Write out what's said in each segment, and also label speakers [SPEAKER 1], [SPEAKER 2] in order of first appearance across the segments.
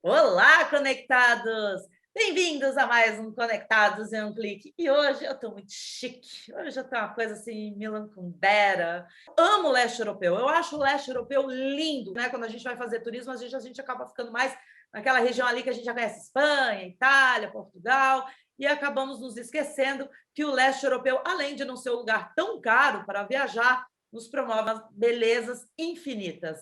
[SPEAKER 1] Olá, conectados! Bem-vindos a mais um Conectados em um Clique. E hoje eu estou muito chique. Hoje eu estou uma coisa assim, Milan Kundera. Amo o leste europeu. Eu acho o leste europeu lindo, né? Quando a gente vai fazer turismo, a gente acaba ficando mais naquela região ali que a gente já conhece, Espanha, Itália, Portugal, e acabamos nos esquecendo que o leste europeu, além de não ser um lugar tão caro para viajar, nos promove belezas infinitas.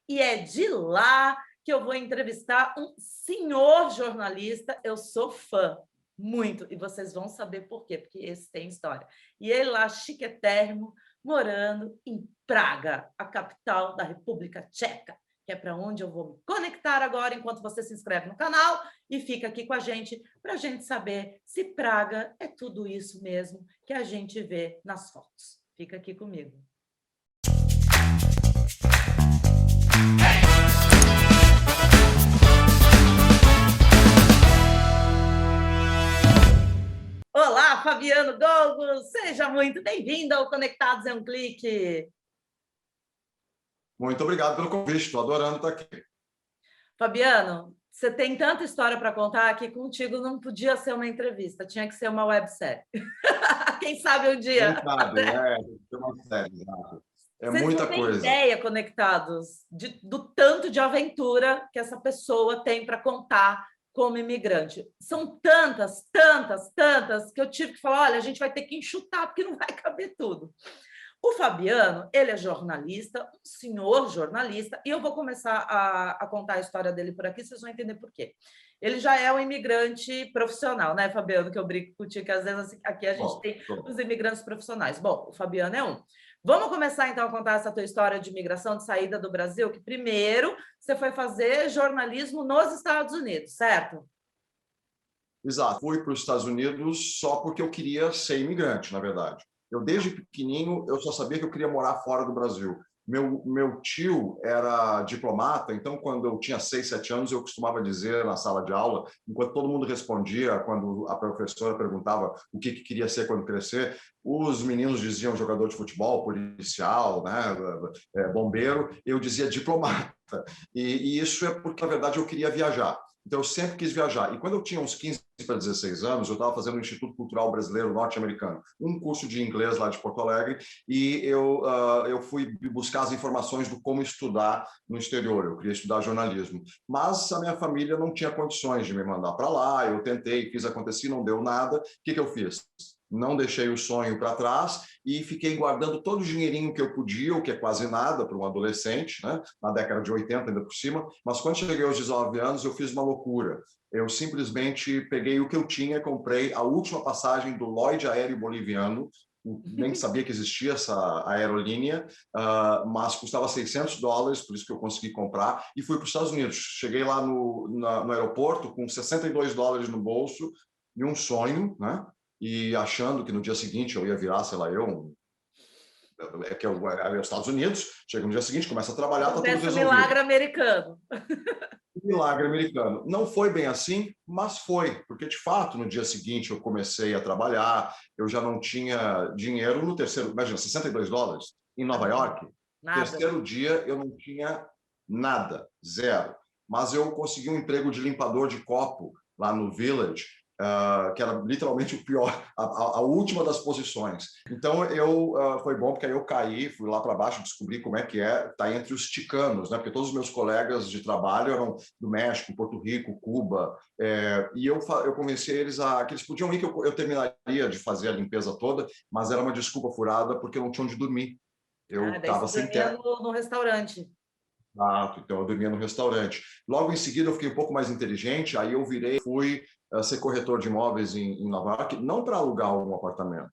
[SPEAKER 1] E é de lá que eu vou entrevistar um senhor jornalista. Eu sou fã, muito, e vocês vão saber por quê, porque esse tem história. E ele lá, chiquetérrimo, morando em Praga, a capital da República Tcheca, que é para onde eu vou me conectar agora, enquanto você se inscreve no canal e fica aqui com a gente, para a gente saber se Praga é tudo isso mesmo que a gente vê nas fotos. Fica aqui comigo. Olá, Fabiano Golgo, seja muito bem-vindo ao Conectados em um Clique.
[SPEAKER 2] Muito obrigado pelo convite, estou adorando estar aqui.
[SPEAKER 1] Fabiano, você tem tanta história para contar que contigo não podia ser uma entrevista, tinha que ser uma websérie. Quem sabe um dia.
[SPEAKER 2] Quem sabe, é uma série, exato. É
[SPEAKER 1] Vocês
[SPEAKER 2] muita
[SPEAKER 1] não têm
[SPEAKER 2] coisa.
[SPEAKER 1] ideia, Conectados, do tanto de aventura que essa pessoa tem para contar como imigrante. São tantas, que eu tive que falar, olha, a gente vai ter que enxutar, porque não vai caber tudo. O Fabiano, ele é jornalista, um senhor jornalista, e eu vou começar a contar a história dele por aqui, vocês vão entender por quê. Ele já é um imigrante profissional, né, Fabiano? Que eu brinco contigo, que às vezes aqui a gente tem os imigrantes profissionais. Bom, o Fabiano é um. Vamos começar, então, a contar essa tua história de imigração, de saída do Brasil, que primeiro você foi fazer jornalismo nos Estados Unidos, certo?
[SPEAKER 2] Exato. Fui para os Estados Unidos só porque eu queria ser imigrante, na verdade. Eu, desde pequenininho, eu só sabia que eu queria morar fora do Brasil. Meu tio era diplomata, então, quando eu tinha 6, 7 anos, eu costumava dizer na sala de aula, enquanto todo mundo respondia, quando a professora perguntava o que queria ser quando crescer, os meninos diziam jogador de futebol, policial, né, bombeiro, eu dizia diplomata. E isso é porque, na verdade, eu queria viajar. Então, eu sempre quis viajar. E quando eu tinha uns 15 para 16 anos, eu estava fazendo o Instituto Cultural Brasileiro Norte-Americano, um curso de inglês lá de Porto Alegre, e eu fui buscar as informações do como estudar no exterior. Eu queria estudar jornalismo. Mas a minha família não tinha condições de me mandar para lá. Eu tentei, fiz acontecer, não deu nada. O que eu fiz? Não deixei o sonho para trás e fiquei guardando todo o dinheirinho que eu podia, o que é quase nada para um adolescente, né? Na década de 80 ainda por cima, mas quando cheguei aos 19 anos eu fiz uma loucura. Eu simplesmente peguei o que eu tinha, comprei a última passagem do Lloyd Aéreo Boliviano, nem sabia que existia essa aerolínea, mas custava $600, por isso que eu consegui comprar, e fui para os Estados Unidos. Cheguei lá no aeroporto com $62 no bolso e um sonho, né? E achando que no dia seguinte eu ia virar, sei lá, que é os Estados Unidos, chega no dia seguinte, começa a trabalhar, está tudo resolvido.
[SPEAKER 1] Milagre americano.
[SPEAKER 2] Milagre americano. Não foi bem assim, mas foi, porque de fato no dia seguinte eu comecei a trabalhar, eu já não tinha dinheiro no terceiro, imagina, $62 em Nova York.
[SPEAKER 1] Nada.
[SPEAKER 2] Terceiro dia eu não tinha nada, zero. Mas eu consegui um emprego de limpador de copo lá no Village, que era literalmente o pior, a última das posições. Então, foi bom, porque aí eu caí, fui lá para baixo, descobri como é que tá entre os ticanos, né? Porque todos os meus colegas de trabalho eram do México, Porto Rico, Cuba, e eu convenci eles que eles podiam ir, que eu terminaria de fazer a limpeza toda, mas era uma desculpa furada, porque eu não tinha onde dormir. Eu estava sem teto.
[SPEAKER 1] No restaurante.
[SPEAKER 2] Então eu dormia no restaurante. Logo em seguida eu fiquei um pouco mais inteligente, aí eu fui ser corretor de imóveis em Nova York, não para alugar um apartamento,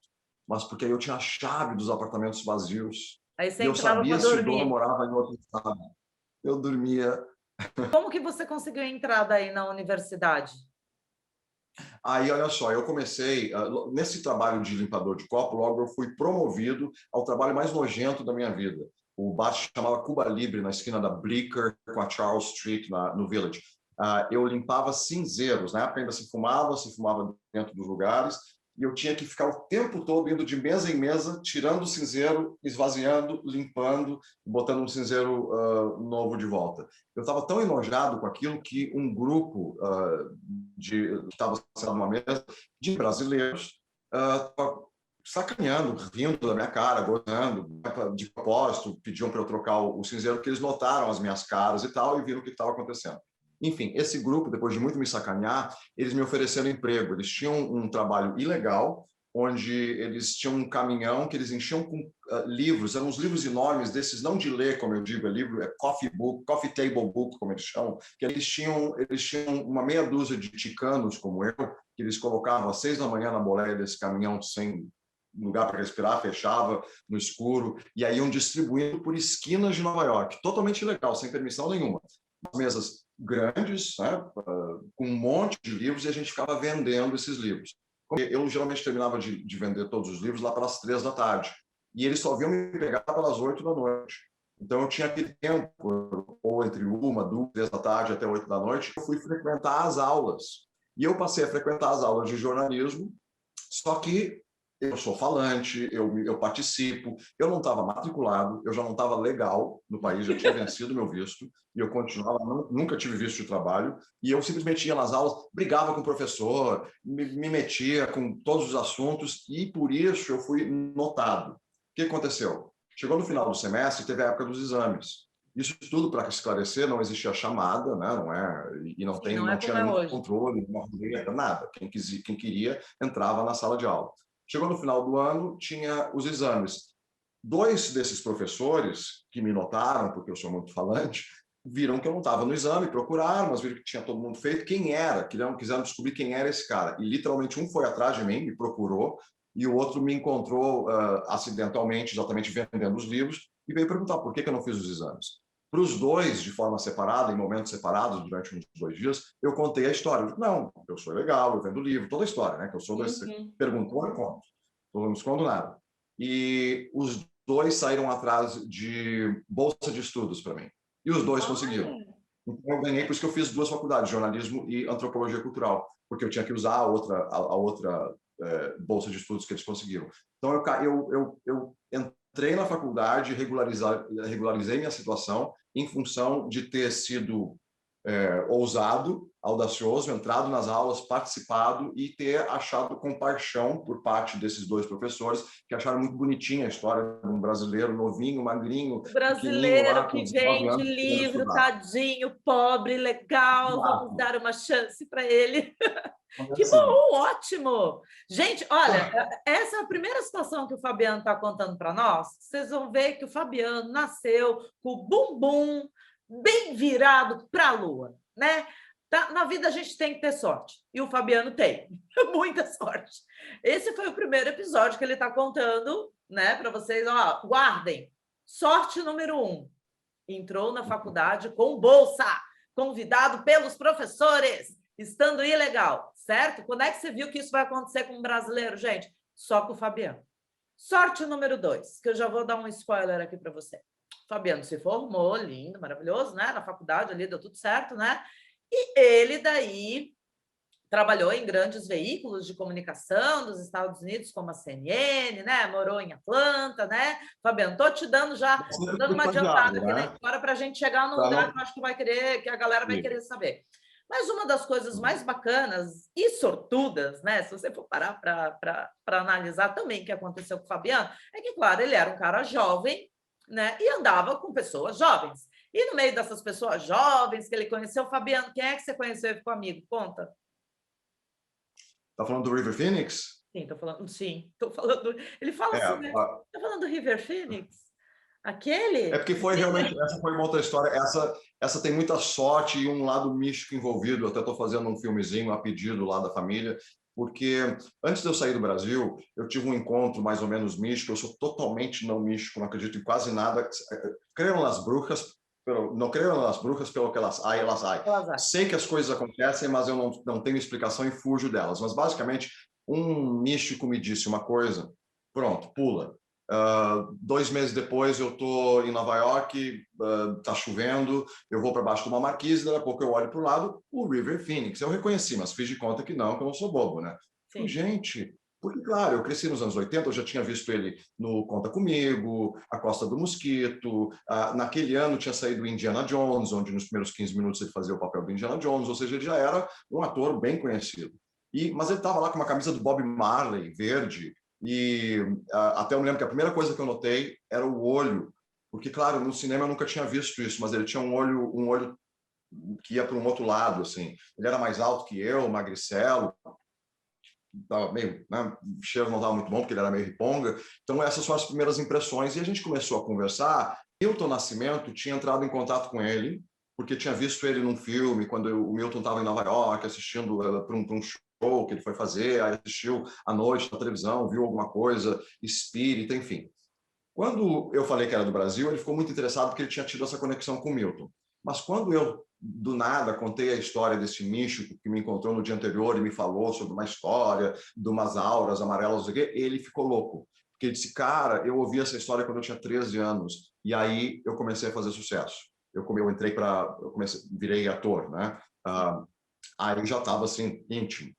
[SPEAKER 2] mas porque aí eu tinha a chave dos apartamentos vazios.
[SPEAKER 1] Aí você
[SPEAKER 2] e eu
[SPEAKER 1] entrava
[SPEAKER 2] sabia
[SPEAKER 1] para
[SPEAKER 2] se
[SPEAKER 1] dormir.
[SPEAKER 2] o dono morava em outro estado. Eu dormia.
[SPEAKER 1] Como que você conseguiu entrar daí na universidade?
[SPEAKER 2] Aí, olha só, eu comecei, nesse trabalho de limpador de copo, logo eu fui promovido ao trabalho mais nojento da minha vida. O bar chamava Cuba Libre, na esquina da Bleecker com a Charles Street, no Village. Eu limpava cinzeiros. Na época ainda se fumava dentro dos lugares, e eu tinha que ficar o tempo todo indo de mesa em mesa, tirando o cinzeiro, esvaziando, limpando, botando um cinzeiro novo de volta. Eu estava tão enojado com aquilo que um grupo que estava sentado numa mesa de brasileiros sacaneando, rindo da minha cara, gozando, de propósito, pediam para eu trocar o cinzeiro, porque eles notaram as minhas caras e tal, e viram o que estava acontecendo. Enfim, esse grupo, depois de muito me sacanear, eles me ofereceram emprego. Eles tinham um trabalho ilegal, onde eles tinham um caminhão que eles enchiam com livros, eram uns livros enormes desses, não de ler, como eu digo, é coffee book, coffee table book, como eles chamam, que eles tinham uma meia dúzia de ticanos, como eu, que eles colocavam às 6 da manhã na boleia desse caminhão sem lugar para respirar, fechava no escuro, e aí iam distribuindo por esquinas de Nova York, totalmente ilegal, sem permissão nenhuma. Mesas grandes, né, com um monte de livros, e a gente ficava vendendo esses livros. Eu geralmente terminava de vender todos os livros lá pelas 3 da tarde, e eles só vinham me pegar pelas 8 da noite. Então eu tinha aquele tempo, ou entre 1, 2, 3 da tarde até 8 da noite, eu fui frequentar as aulas. E eu passei a frequentar as aulas de jornalismo, só que eu sou falante, eu participo, eu não estava matriculado, eu já não estava legal no país, já tinha vencido meu visto, e eu continuava, nunca tive visto de trabalho, e eu simplesmente ia nas aulas, brigava com o professor, me metia com todos os assuntos, e por isso eu fui notado. O que aconteceu? Chegou no final do semestre, teve a época dos exames. Isso tudo, para esclarecer, não existia chamada, né? Não é, e não,
[SPEAKER 1] Sim, não é
[SPEAKER 2] tinha
[SPEAKER 1] como é
[SPEAKER 2] nenhum
[SPEAKER 1] hoje.
[SPEAKER 2] controle, nada. Quem queria entrava na sala de aula. Chegou no final do ano, tinha os exames. 2 desses professores que me notaram, porque eu sou muito falante, viram que eu não estava no exame, procuraram, mas viram que tinha todo mundo feito. Quem era? Quiseram descobrir quem era esse cara. E literalmente um foi atrás de mim, me procurou, e o outro me encontrou acidentalmente, exatamente vendendo os livros, e veio perguntar por que eu não fiz os exames. Para os 2, de forma separada, em momentos separados, durante uns 2 dias, eu contei a história. Eu disse, não, eu sou legal, eu vendo livro, toda a história, né? Que eu sou desse... Perguntou, eu conto. Eu não escondo nada. E os 2 saíram atrás de bolsa de estudos para mim. E os 2 conseguiram. Então eu ganhei, por isso que eu fiz 2 faculdades, jornalismo e antropologia cultural, porque eu tinha que usar a outra bolsa de estudos que eles conseguiram. Então eu entrei na faculdade, regularizei minha situação em função de ter sido ousado, audacioso, entrado nas aulas, participado e ter achado compaixão por parte desses 2 professores que acharam muito bonitinha a história de um brasileiro novinho, magrinho,
[SPEAKER 1] O
[SPEAKER 2] pequenininho
[SPEAKER 1] brasileiro
[SPEAKER 2] lá com
[SPEAKER 1] que
[SPEAKER 2] 19
[SPEAKER 1] vende
[SPEAKER 2] anos querendo
[SPEAKER 1] livro,
[SPEAKER 2] estudar.
[SPEAKER 1] tadinho, pobre, legal, vamos
[SPEAKER 2] Exato.
[SPEAKER 1] dar uma chance para ele.
[SPEAKER 2] Então,
[SPEAKER 1] Que
[SPEAKER 2] assim,
[SPEAKER 1] bom, ótimo! Gente, olha, essa é a primeira situação que o Fabiano está contando para nós. Vocês vão ver que o Fabiano nasceu com o bumbum bem virado para a lua, né? Na vida a gente tem que ter sorte, e o Fabiano tem muita sorte. Esse foi o primeiro episódio que ele está contando, né, para vocês. Ó, guardem. Sorte número 1. Entrou na faculdade com bolsa, convidado pelos professores, estando ilegal, certo? Quando é que você viu que isso vai acontecer com um brasileiro, gente? Só com o Fabiano. Sorte número 2, que eu já vou dar um spoiler aqui para você. O Fabiano se formou, lindo, maravilhoso, né? Na faculdade ali deu tudo certo, né? E ele daí trabalhou em grandes veículos de comunicação dos Estados Unidos, como a CNN, né? Morou em Atlanta, né? Fabiano, estou te dando já, tô dando uma adiantada aqui na
[SPEAKER 2] né?
[SPEAKER 1] história para a gente chegar no
[SPEAKER 2] Pra
[SPEAKER 1] lugar
[SPEAKER 2] não...
[SPEAKER 1] que eu acho que vai querer, que a galera vai querer saber. Mas uma das coisas mais bacanas e sortudas, né? Se você for parar para analisar também o que aconteceu com o Fabiano, é que, claro, ele era um cara jovem, né? E andava com pessoas jovens. E no meio dessas pessoas jovens que ele conheceu, Fabiano, quem é que você conheceu e ficou amigo? Conta.
[SPEAKER 2] Tá falando do River Phoenix?
[SPEAKER 1] Sim, estou falando. Sim, estou falando. Ele fala assim, né? Está falando do River Phoenix? Aquele?
[SPEAKER 2] porque foi realmente, essa foi uma outra história. Essa tem muita sorte e um lado místico envolvido. Eu até estou fazendo um filmezinho a pedido lá da família, porque antes de eu sair do Brasil, eu tive um encontro mais ou menos místico. Eu sou totalmente não místico, não acredito em quase nada. Creio nas bruxas, não creio nas bruxas pelo que elas ai. Sei que as coisas acontecem, mas eu não tenho explicação e fujo delas. Mas basicamente, um místico me disse uma coisa, pronto, pula. 2 meses depois eu estou em Nova York, está chovendo, eu vou para baixo de uma marquise, daqui a pouco eu olho para o lado, o River Phoenix. Eu reconheci, mas fiz de conta que eu não sou bobo, né? Falei, gente, Porque, claro, eu cresci nos anos 80, eu já tinha visto ele no Conta Comigo, A Costa do Mosquito, naquele ano tinha saído Indiana Jones, onde nos primeiros 15 minutos ele fazia o papel do Indiana Jones, ou seja, ele já era um ator bem conhecido. Mas ele estava lá com uma camisa do Bob Marley, verde, e até eu me lembro que a primeira coisa que eu notei era o olho, porque, claro, no cinema eu nunca tinha visto isso, mas ele tinha um olho que ia para um outro lado, assim. Ele era mais alto que eu, magricelo, tava meio, né, o cheiro não estava muito bom, porque ele era meio riponga. Então, essas foram as primeiras impressões. E a gente começou a conversar. Milton Nascimento tinha entrado em contato com ele, porque tinha visto ele num filme, quando o Milton estava em Nova York, assistindo para um show que ele foi fazer, aí assistiu à noite na televisão, viu alguma coisa espírita, enfim. Quando eu falei que era do Brasil, ele ficou muito interessado porque ele tinha tido essa conexão com o Milton. Mas quando eu, do nada, contei a história desse místico que me encontrou no dia anterior e me falou sobre uma história de umas auras amarelas, ele ficou louco. Porque ele disse, cara, eu ouvi essa história quando eu tinha 13 anos. E aí eu comecei a fazer sucesso. Eu entrei virei ator, né? Aí já estava assim, íntimo.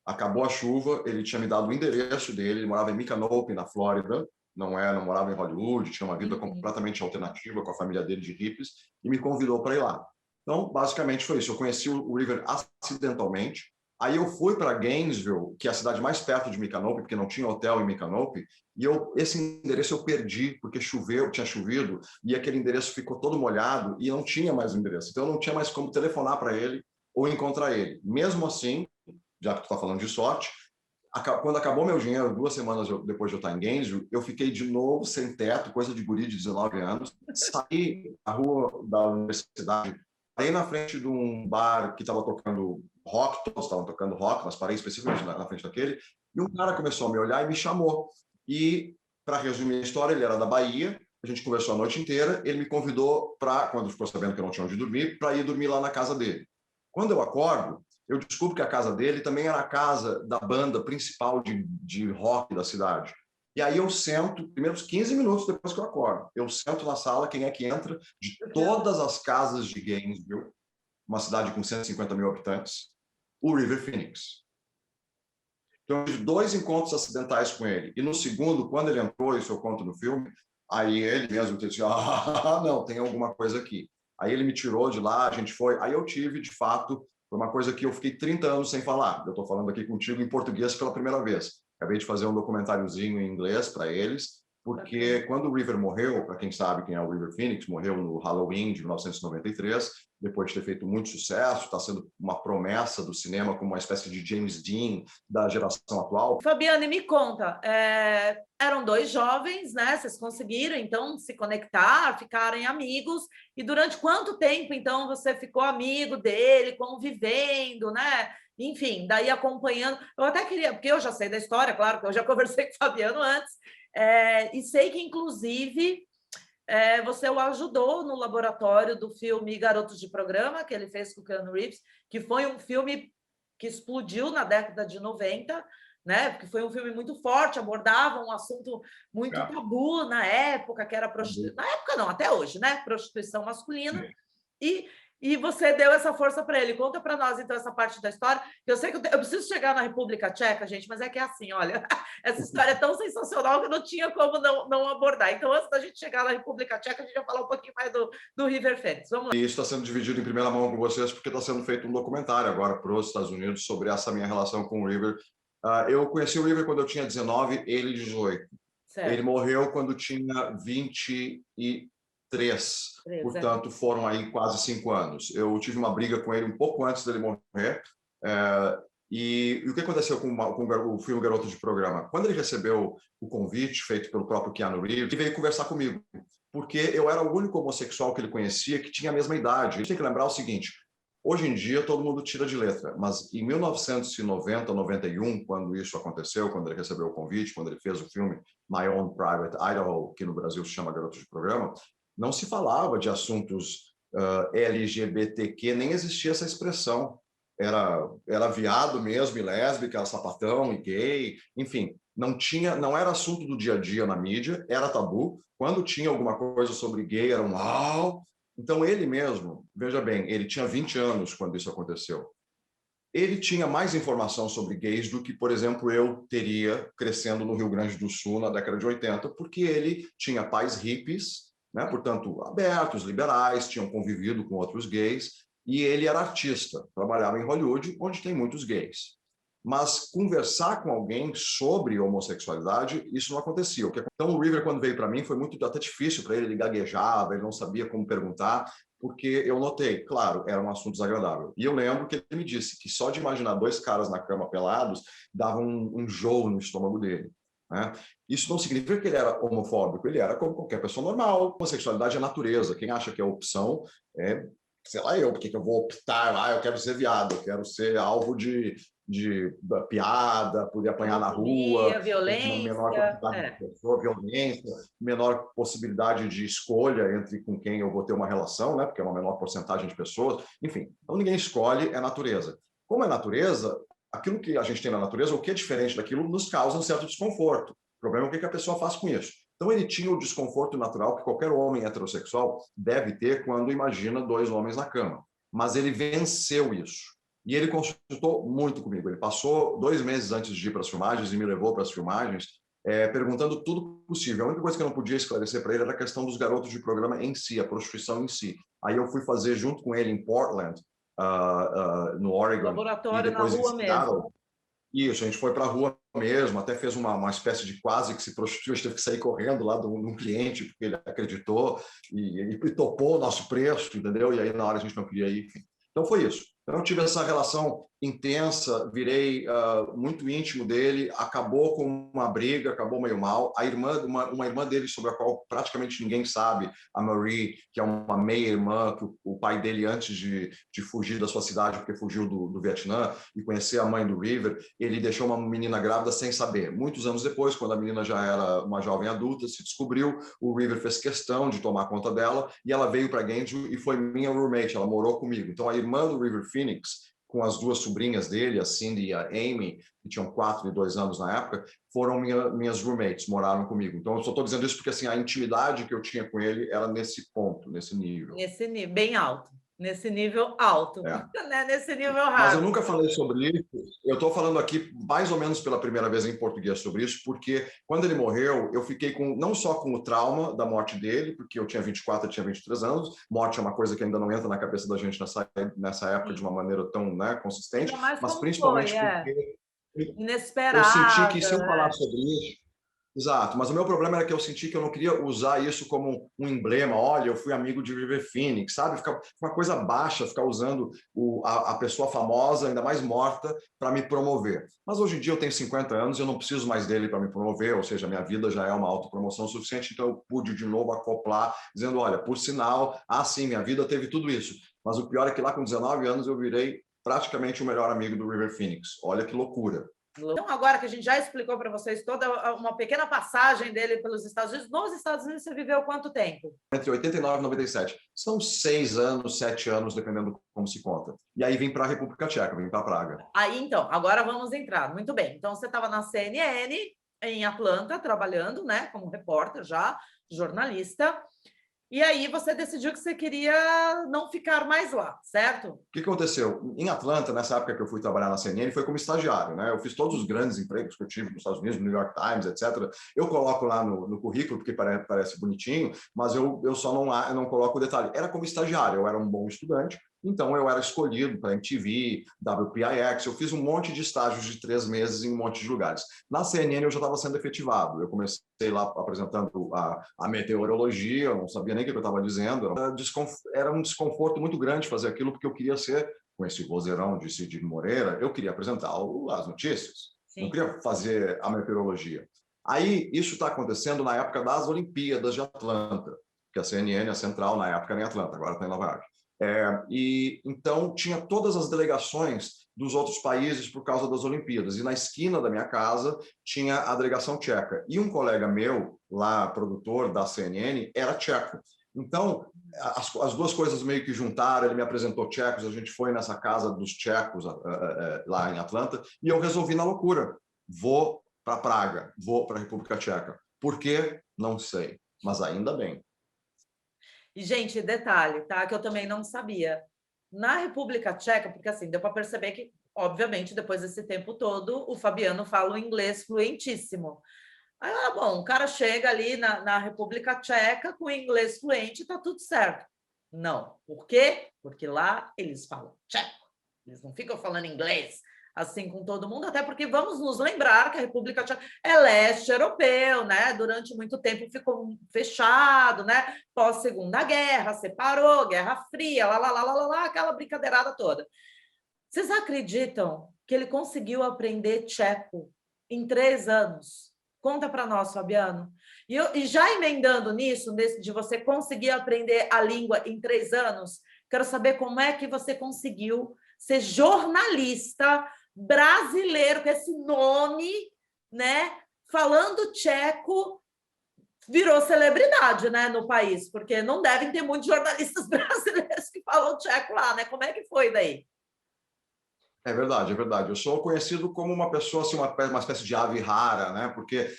[SPEAKER 2] Acabou a chuva, ele tinha me dado o endereço dele, ele morava em Micanopy, na Flórida, não morava em Hollywood, tinha uma vida completamente alternativa com a família dele de hippies, e me convidou para ir lá. Então, basicamente foi isso. Eu conheci o River acidentalmente. Aí eu fui para Gainesville, que é a cidade mais perto de Micanopy, porque não tinha hotel em Micanopy, e esse endereço eu perdi, porque tinha chovido, e aquele endereço ficou todo molhado, e não tinha mais o endereço. Então, eu não tinha mais como telefonar para ele ou encontrar ele. Mesmo assim, já que tu está falando de sorte, quando acabou meu dinheiro, 2 semanas depois de eu estar em Gainesville, eu fiquei de novo sem teto, coisa de guri de 19 anos, saí na rua da universidade, parei na frente de um bar que estava tocando rock, todos estavam tocando rock, mas parei especificamente na frente daquele, e um cara começou a me olhar e me chamou. E, para resumir a história, ele era da Bahia, a gente conversou a noite inteira, ele me convidou quando ficou sabendo que eu não tinha onde dormir, para ir dormir lá na casa dele. Quando eu acordo, eu descubro que a casa dele também era a casa da banda principal de rock da cidade. E aí eu sento, primeiros 15 minutos depois que eu acordo, eu sento na sala, quem é que entra? De todas as casas de Gainesville, uma cidade com 150 mil habitantes, o River Phoenix. Então, eu tive 2 encontros acidentais com ele. E no segundo, quando ele entrou, isso eu conto no filme, aí ele mesmo disse, não, tem alguma coisa aqui. Aí ele me tirou de lá, a gente foi. Aí eu tive, de fato, foi uma coisa que eu fiquei 30 anos sem falar. Eu estou falando aqui contigo em português pela primeira vez. Acabei de fazer um documentáriozinho em inglês para eles, porque quando o River morreu, para quem sabe quem é o River Phoenix, morreu no Halloween de 1993, depois de ter feito muito sucesso, está sendo uma promessa do cinema como uma espécie de James Dean da geração atual.
[SPEAKER 1] Fabiane, me conta, eram 2 jovens, né? Vocês conseguiram, então, se conectar, ficarem amigos, e durante quanto tempo, então, você ficou amigo dele, convivendo, né? Enfim, daí acompanhando. Eu até queria, porque eu já sei da história, claro, que eu já conversei com o Fabiano antes, e sei que, inclusive, você o ajudou no laboratório do filme Garotos de Programa, que ele fez com o Keanu Reeves, que foi um filme que explodiu na década de 90, né? Porque foi um filme muito forte, abordava um assunto muito tabu na época, que era prostituição. Na época não, até hoje, né? Prostituição masculina. E você deu essa força para ele. Conta para nós, então, essa parte da história. Eu sei que eu preciso chegar na República Tcheca, gente, mas é que é assim, olha, essa história é tão sensacional que eu não tinha como não abordar. Então, antes da gente chegar na República Tcheca, a gente vai falar um pouquinho mais do River Phoenix. Vamos lá.
[SPEAKER 2] E isso está sendo dividido em primeira mão com vocês, porque está sendo feito um documentário agora para os Estados Unidos sobre essa minha relação com o River. Eu conheci o River quando eu tinha 19, ele 18. Certo. Ele morreu quando tinha 23. Portanto, foram aí quase 5 anos. Eu tive uma briga com ele um pouco antes dele morrer. E o que aconteceu com o filme Garoto de Programa? Quando ele recebeu o convite feito pelo próprio Keanu Reeves, ele veio conversar comigo, porque eu era o único homossexual que ele conhecia que tinha a mesma idade. A gente tem que lembrar o seguinte, hoje em dia todo mundo tira de letra, mas em 1990, 91, quando isso aconteceu, quando ele recebeu o convite, quando ele fez o filme My Own Private Idaho, que no Brasil se chama Garoto de Programa, não se falava de assuntos LGBTQ, nem existia essa expressão. Era viado mesmo, e lésbica, era sapatão e gay, enfim, não era assunto do dia a dia na mídia, era tabu. Quando tinha alguma coisa sobre gay, era um uau. Então ele mesmo, veja bem, ele tinha 20 anos quando isso aconteceu. Ele tinha mais informação sobre gays do que, por exemplo, eu teria crescendo no Rio Grande do Sul na década de 80, porque ele tinha pais hippies, né? Portanto, abertos, liberais, tinham convivido com outros gays, e ele era artista, trabalhava em Hollywood, onde tem muitos gays. Mas conversar com alguém sobre homossexualidade, isso não acontecia. Então, o River, quando veio para mim, foi muito até difícil para ele, ele gaguejava, ele não sabia como perguntar, porque eu notei, claro, era um assunto desagradável. E eu lembro que ele me disse que só de imaginar dois caras na cama pelados dava um enjoo no estômago dele. Né? Isso não significa que ele era homofóbico, ele era como qualquer pessoa normal. Homossexualidade é natureza. Quem acha que é opção é, sei lá, porque que eu vou optar, eu quero ser viado, eu quero ser alvo de piada, poder apanhar na rua, uma menor
[SPEAKER 1] Violência.
[SPEAKER 2] quantidade de pessoa, violência, menor possibilidade de escolha entre com quem eu vou ter uma relação, né? Porque é uma menor porcentagem de pessoas. Enfim, então ninguém escolhe, é natureza. Como é natureza, aquilo que a gente tem na natureza, o que é diferente daquilo, nos causa um certo desconforto. O problema é o que a pessoa faz com isso. Então, ele tinha o desconforto natural que qualquer homem heterossexual deve ter quando imagina dois homens na cama. Mas ele venceu isso. E ele consultou muito comigo. Ele passou 2 meses antes de ir para as filmagens e me levou para as filmagens, perguntando tudo possível. A única coisa que eu não podia esclarecer para ele era a questão dos garotos de programa em si, a prostituição em si. Aí eu fui fazer junto com ele em Portland, no Oregon, e
[SPEAKER 1] Laboratório na
[SPEAKER 2] depois em
[SPEAKER 1] rua mesmo.
[SPEAKER 2] Seattle. Isso, a gente foi para a rua mesmo, até fez uma espécie de quase que se prostituiu, a gente teve que sair correndo lá de um cliente, porque ele acreditou e topou o nosso preço, entendeu? E aí, na hora, a gente não queria ir, enfim. Então, foi isso. Então, eu tive essa relação intensa, virei muito íntimo dele, acabou com uma briga, acabou meio mal. A irmã, uma irmã dele, sobre a qual praticamente ninguém sabe, a Marie, que é uma meia-irmã, que o pai dele, antes de fugir da sua cidade, porque fugiu do Vietnã, e conhecer a mãe do River, ele deixou uma menina grávida sem saber. Muitos anos depois, quando a menina já era uma jovem adulta, se descobriu, o River fez questão de tomar conta dela, e ela veio para Gainesville e foi minha roommate, ela morou comigo. Então, a irmã do River Phoenix, com as duas sobrinhas dele, a Cindy e a Amy, que tinham 4 e 2 anos na época, foram minhas roommates, moraram comigo. Então, eu só estou dizendo isso porque assim, a intimidade que eu tinha com ele era nesse ponto, nesse nível.
[SPEAKER 1] Nesse nível, bem alto. Nesse nível alto,
[SPEAKER 2] É.
[SPEAKER 1] né? Nesse nível
[SPEAKER 2] Mas eu
[SPEAKER 1] hard.
[SPEAKER 2] nunca falei sobre isso. Eu estou falando aqui mais ou menos pela primeira vez em português sobre isso, porque quando ele morreu, eu fiquei não só com o trauma da morte dele, porque eu tinha 24, eu tinha 23 anos. Morte é uma coisa que ainda não entra na cabeça da gente nessa época
[SPEAKER 1] Sim.
[SPEAKER 2] de uma maneira tão, né, consistente,
[SPEAKER 1] Ainda mais
[SPEAKER 2] mas
[SPEAKER 1] como foi,
[SPEAKER 2] principalmente porque eu senti que se eu falar
[SPEAKER 1] inesperada.
[SPEAKER 2] sobre isso, exato, mas o meu problema era que eu senti que eu não queria usar isso como um emblema. Olha, eu fui amigo de River Phoenix, sabe? Ficar uma coisa baixa, ficar usando a pessoa famosa, ainda mais morta, para me promover. Mas hoje em dia eu tenho 50 anos e eu não preciso mais dele para me promover, ou seja, minha vida já é uma autopromoção suficiente, então eu pude de novo acoplar, dizendo, olha, por sinal, sim, minha vida teve tudo isso. Mas o pior é que lá com 19 anos eu virei praticamente o melhor amigo do River Phoenix. Olha que loucura.
[SPEAKER 1] Então, agora que a gente já explicou para vocês toda uma pequena passagem dele pelos Estados Unidos, nos Estados Unidos você viveu quanto tempo?
[SPEAKER 2] Entre 89 e 97. São 6 anos, 7 anos, dependendo como se conta. E aí vim para a República Tcheca, vim para Praga.
[SPEAKER 1] Aí, então, agora vamos entrar. Muito bem. Então, você estava na CNN, em Atlanta, trabalhando, né, como repórter já, jornalista. E aí você decidiu que você queria não ficar mais lá, certo?
[SPEAKER 2] O que aconteceu? Em Atlanta, nessa época que eu fui trabalhar na CNN, foi como estagiário, né? Eu fiz todos os grandes empregos que eu tive nos Estados Unidos, no New York Times, etc. Eu coloco lá no currículo, porque parece bonitinho, mas eu só não coloco o detalhe. Era como estagiário, eu era um bom estudante, então eu era escolhido para MTV, WPIX, eu fiz um monte de estágios de 3 meses em um monte de lugares. Na CNN eu já estava sendo efetivado, eu comecei lá apresentando a meteorologia, eu não sabia nem o que eu estava dizendo, era um desconforto muito grande fazer aquilo, porque eu queria ser, com esse vozeirão de Cid Moreira, eu queria apresentar as notícias,
[SPEAKER 1] Sim.
[SPEAKER 2] não queria fazer a meteorologia. Aí, isso está acontecendo na época das Olimpíadas de Atlanta, que a CNN, a central, na época era em Atlanta, agora está em Nova York. E então tinha todas as delegações dos outros países por causa das Olimpíadas. E na esquina da minha casa tinha a delegação tcheca. E um colega meu, lá, produtor da CNN, era tcheco. Então, as duas coisas meio que juntaram, ele me apresentou tchecos, a gente foi nessa casa dos tchecos lá em Atlanta, e eu resolvi na loucura, vou para Praga, vou para a República Tcheca. Por quê? Não sei, mas ainda bem.
[SPEAKER 1] E, gente, detalhe, tá? Que eu também não sabia. Na República Tcheca, porque assim, deu para perceber que, obviamente, depois desse tempo todo, o Fabiano fala o inglês fluentíssimo. Aí, bom, o cara chega ali na República Tcheca com inglês fluente, tá tudo certo. Não. Por quê? Porque lá eles falam tcheco. Eles não ficam falando inglês assim com todo mundo, até porque vamos nos lembrar que a República Tcheca é leste europeu, né? Durante muito tempo ficou fechado, né? Pós-Segunda Guerra, separou, Guerra Fria, aquela brincadeirada toda. Vocês acreditam que ele conseguiu aprender tcheco em 3 anos? Conta para nós, Fabiano. E já emendando nisso, de você conseguir aprender a língua em 3 anos, quero saber como é que você conseguiu ser jornalista brasileiro com esse nome, né? Falando tcheco, virou celebridade, né, no país, porque não devem ter muitos jornalistas brasileiros que falam tcheco lá, né? Como é que foi daí?
[SPEAKER 2] É verdade, é verdade. Eu sou conhecido como uma pessoa, assim, uma espécie de ave rara, né? Porque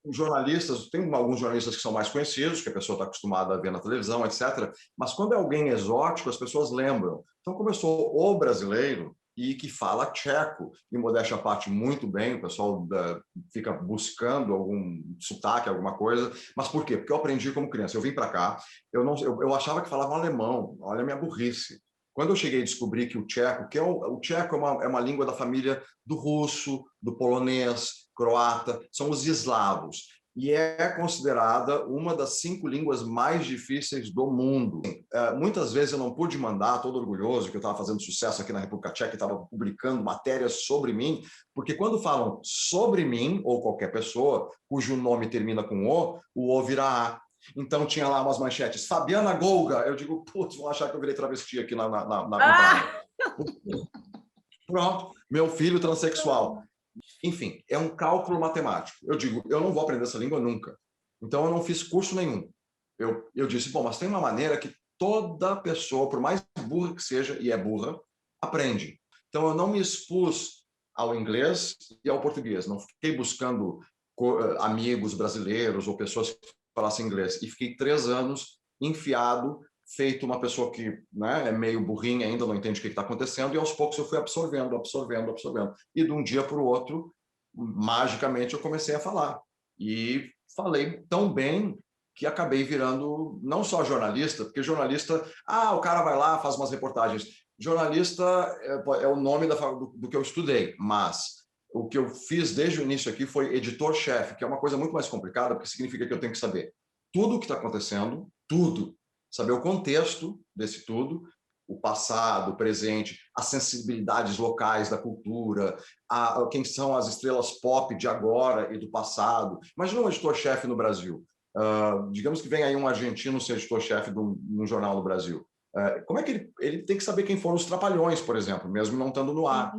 [SPEAKER 2] os jornalistas, tem alguns jornalistas que são mais conhecidos, que a pessoa está acostumada a ver na televisão, etc. Mas quando é alguém exótico, as pessoas lembram. Então, como eu sou o brasileiro e que fala tcheco, e modéstia à parte muito bem, o pessoal fica buscando algum sotaque, alguma coisa. Mas por quê? Porque eu aprendi como criança. Eu vim para cá, eu achava que falava alemão. Olha a minha burrice. Quando eu cheguei a descobrir que o tcheco, o tcheco é uma língua da família do russo, do polonês, croata, são os eslavos. E é considerada uma das 5 línguas mais difíceis do mundo. Muitas vezes eu não pude mandar, todo orgulhoso, que eu estava fazendo sucesso aqui na República Tcheca e estava publicando matérias sobre mim, porque quando falam sobre mim, ou qualquer pessoa, cujo nome termina com o vira A. Então, tinha lá umas manchetes. Fabiana Golga. Eu digo, putz, vão achar que eu virei travesti aqui na Praga. Pronto, meu filho transexual. Enfim, é um cálculo matemático. Eu digo, eu não vou aprender essa língua nunca. Então, eu não fiz curso nenhum. Eu disse, bom, mas tem uma maneira que toda pessoa, por mais burra que seja, e é burra, aprende. Então, eu não me expus ao inglês e ao português. Não fiquei buscando amigos brasileiros ou pessoas que falasse inglês, e fiquei 3 anos enfiado, feito uma pessoa que, né, é meio burrinha ainda, não entende o que está acontecendo, e aos poucos eu fui absorvendo. E de um dia para o outro, magicamente, eu comecei a falar. E falei tão bem que acabei virando não só jornalista, porque jornalista, o cara vai lá, faz umas reportagens. Jornalista é o nome do que eu estudei, mas o que eu fiz desde o início aqui foi editor-chefe, que é uma coisa muito mais complicada, porque significa que eu tenho que saber tudo o que está acontecendo, tudo. Saber o contexto desse tudo, o passado, o presente, as sensibilidades locais da cultura, quem são as estrelas pop de agora e do passado. Imagina um editor-chefe no Brasil. Digamos que vem aí um argentino ser editor-chefe de um jornal no Brasil. Como é que ele tem que saber quem foram os Trapalhões, por exemplo, mesmo não estando no ar?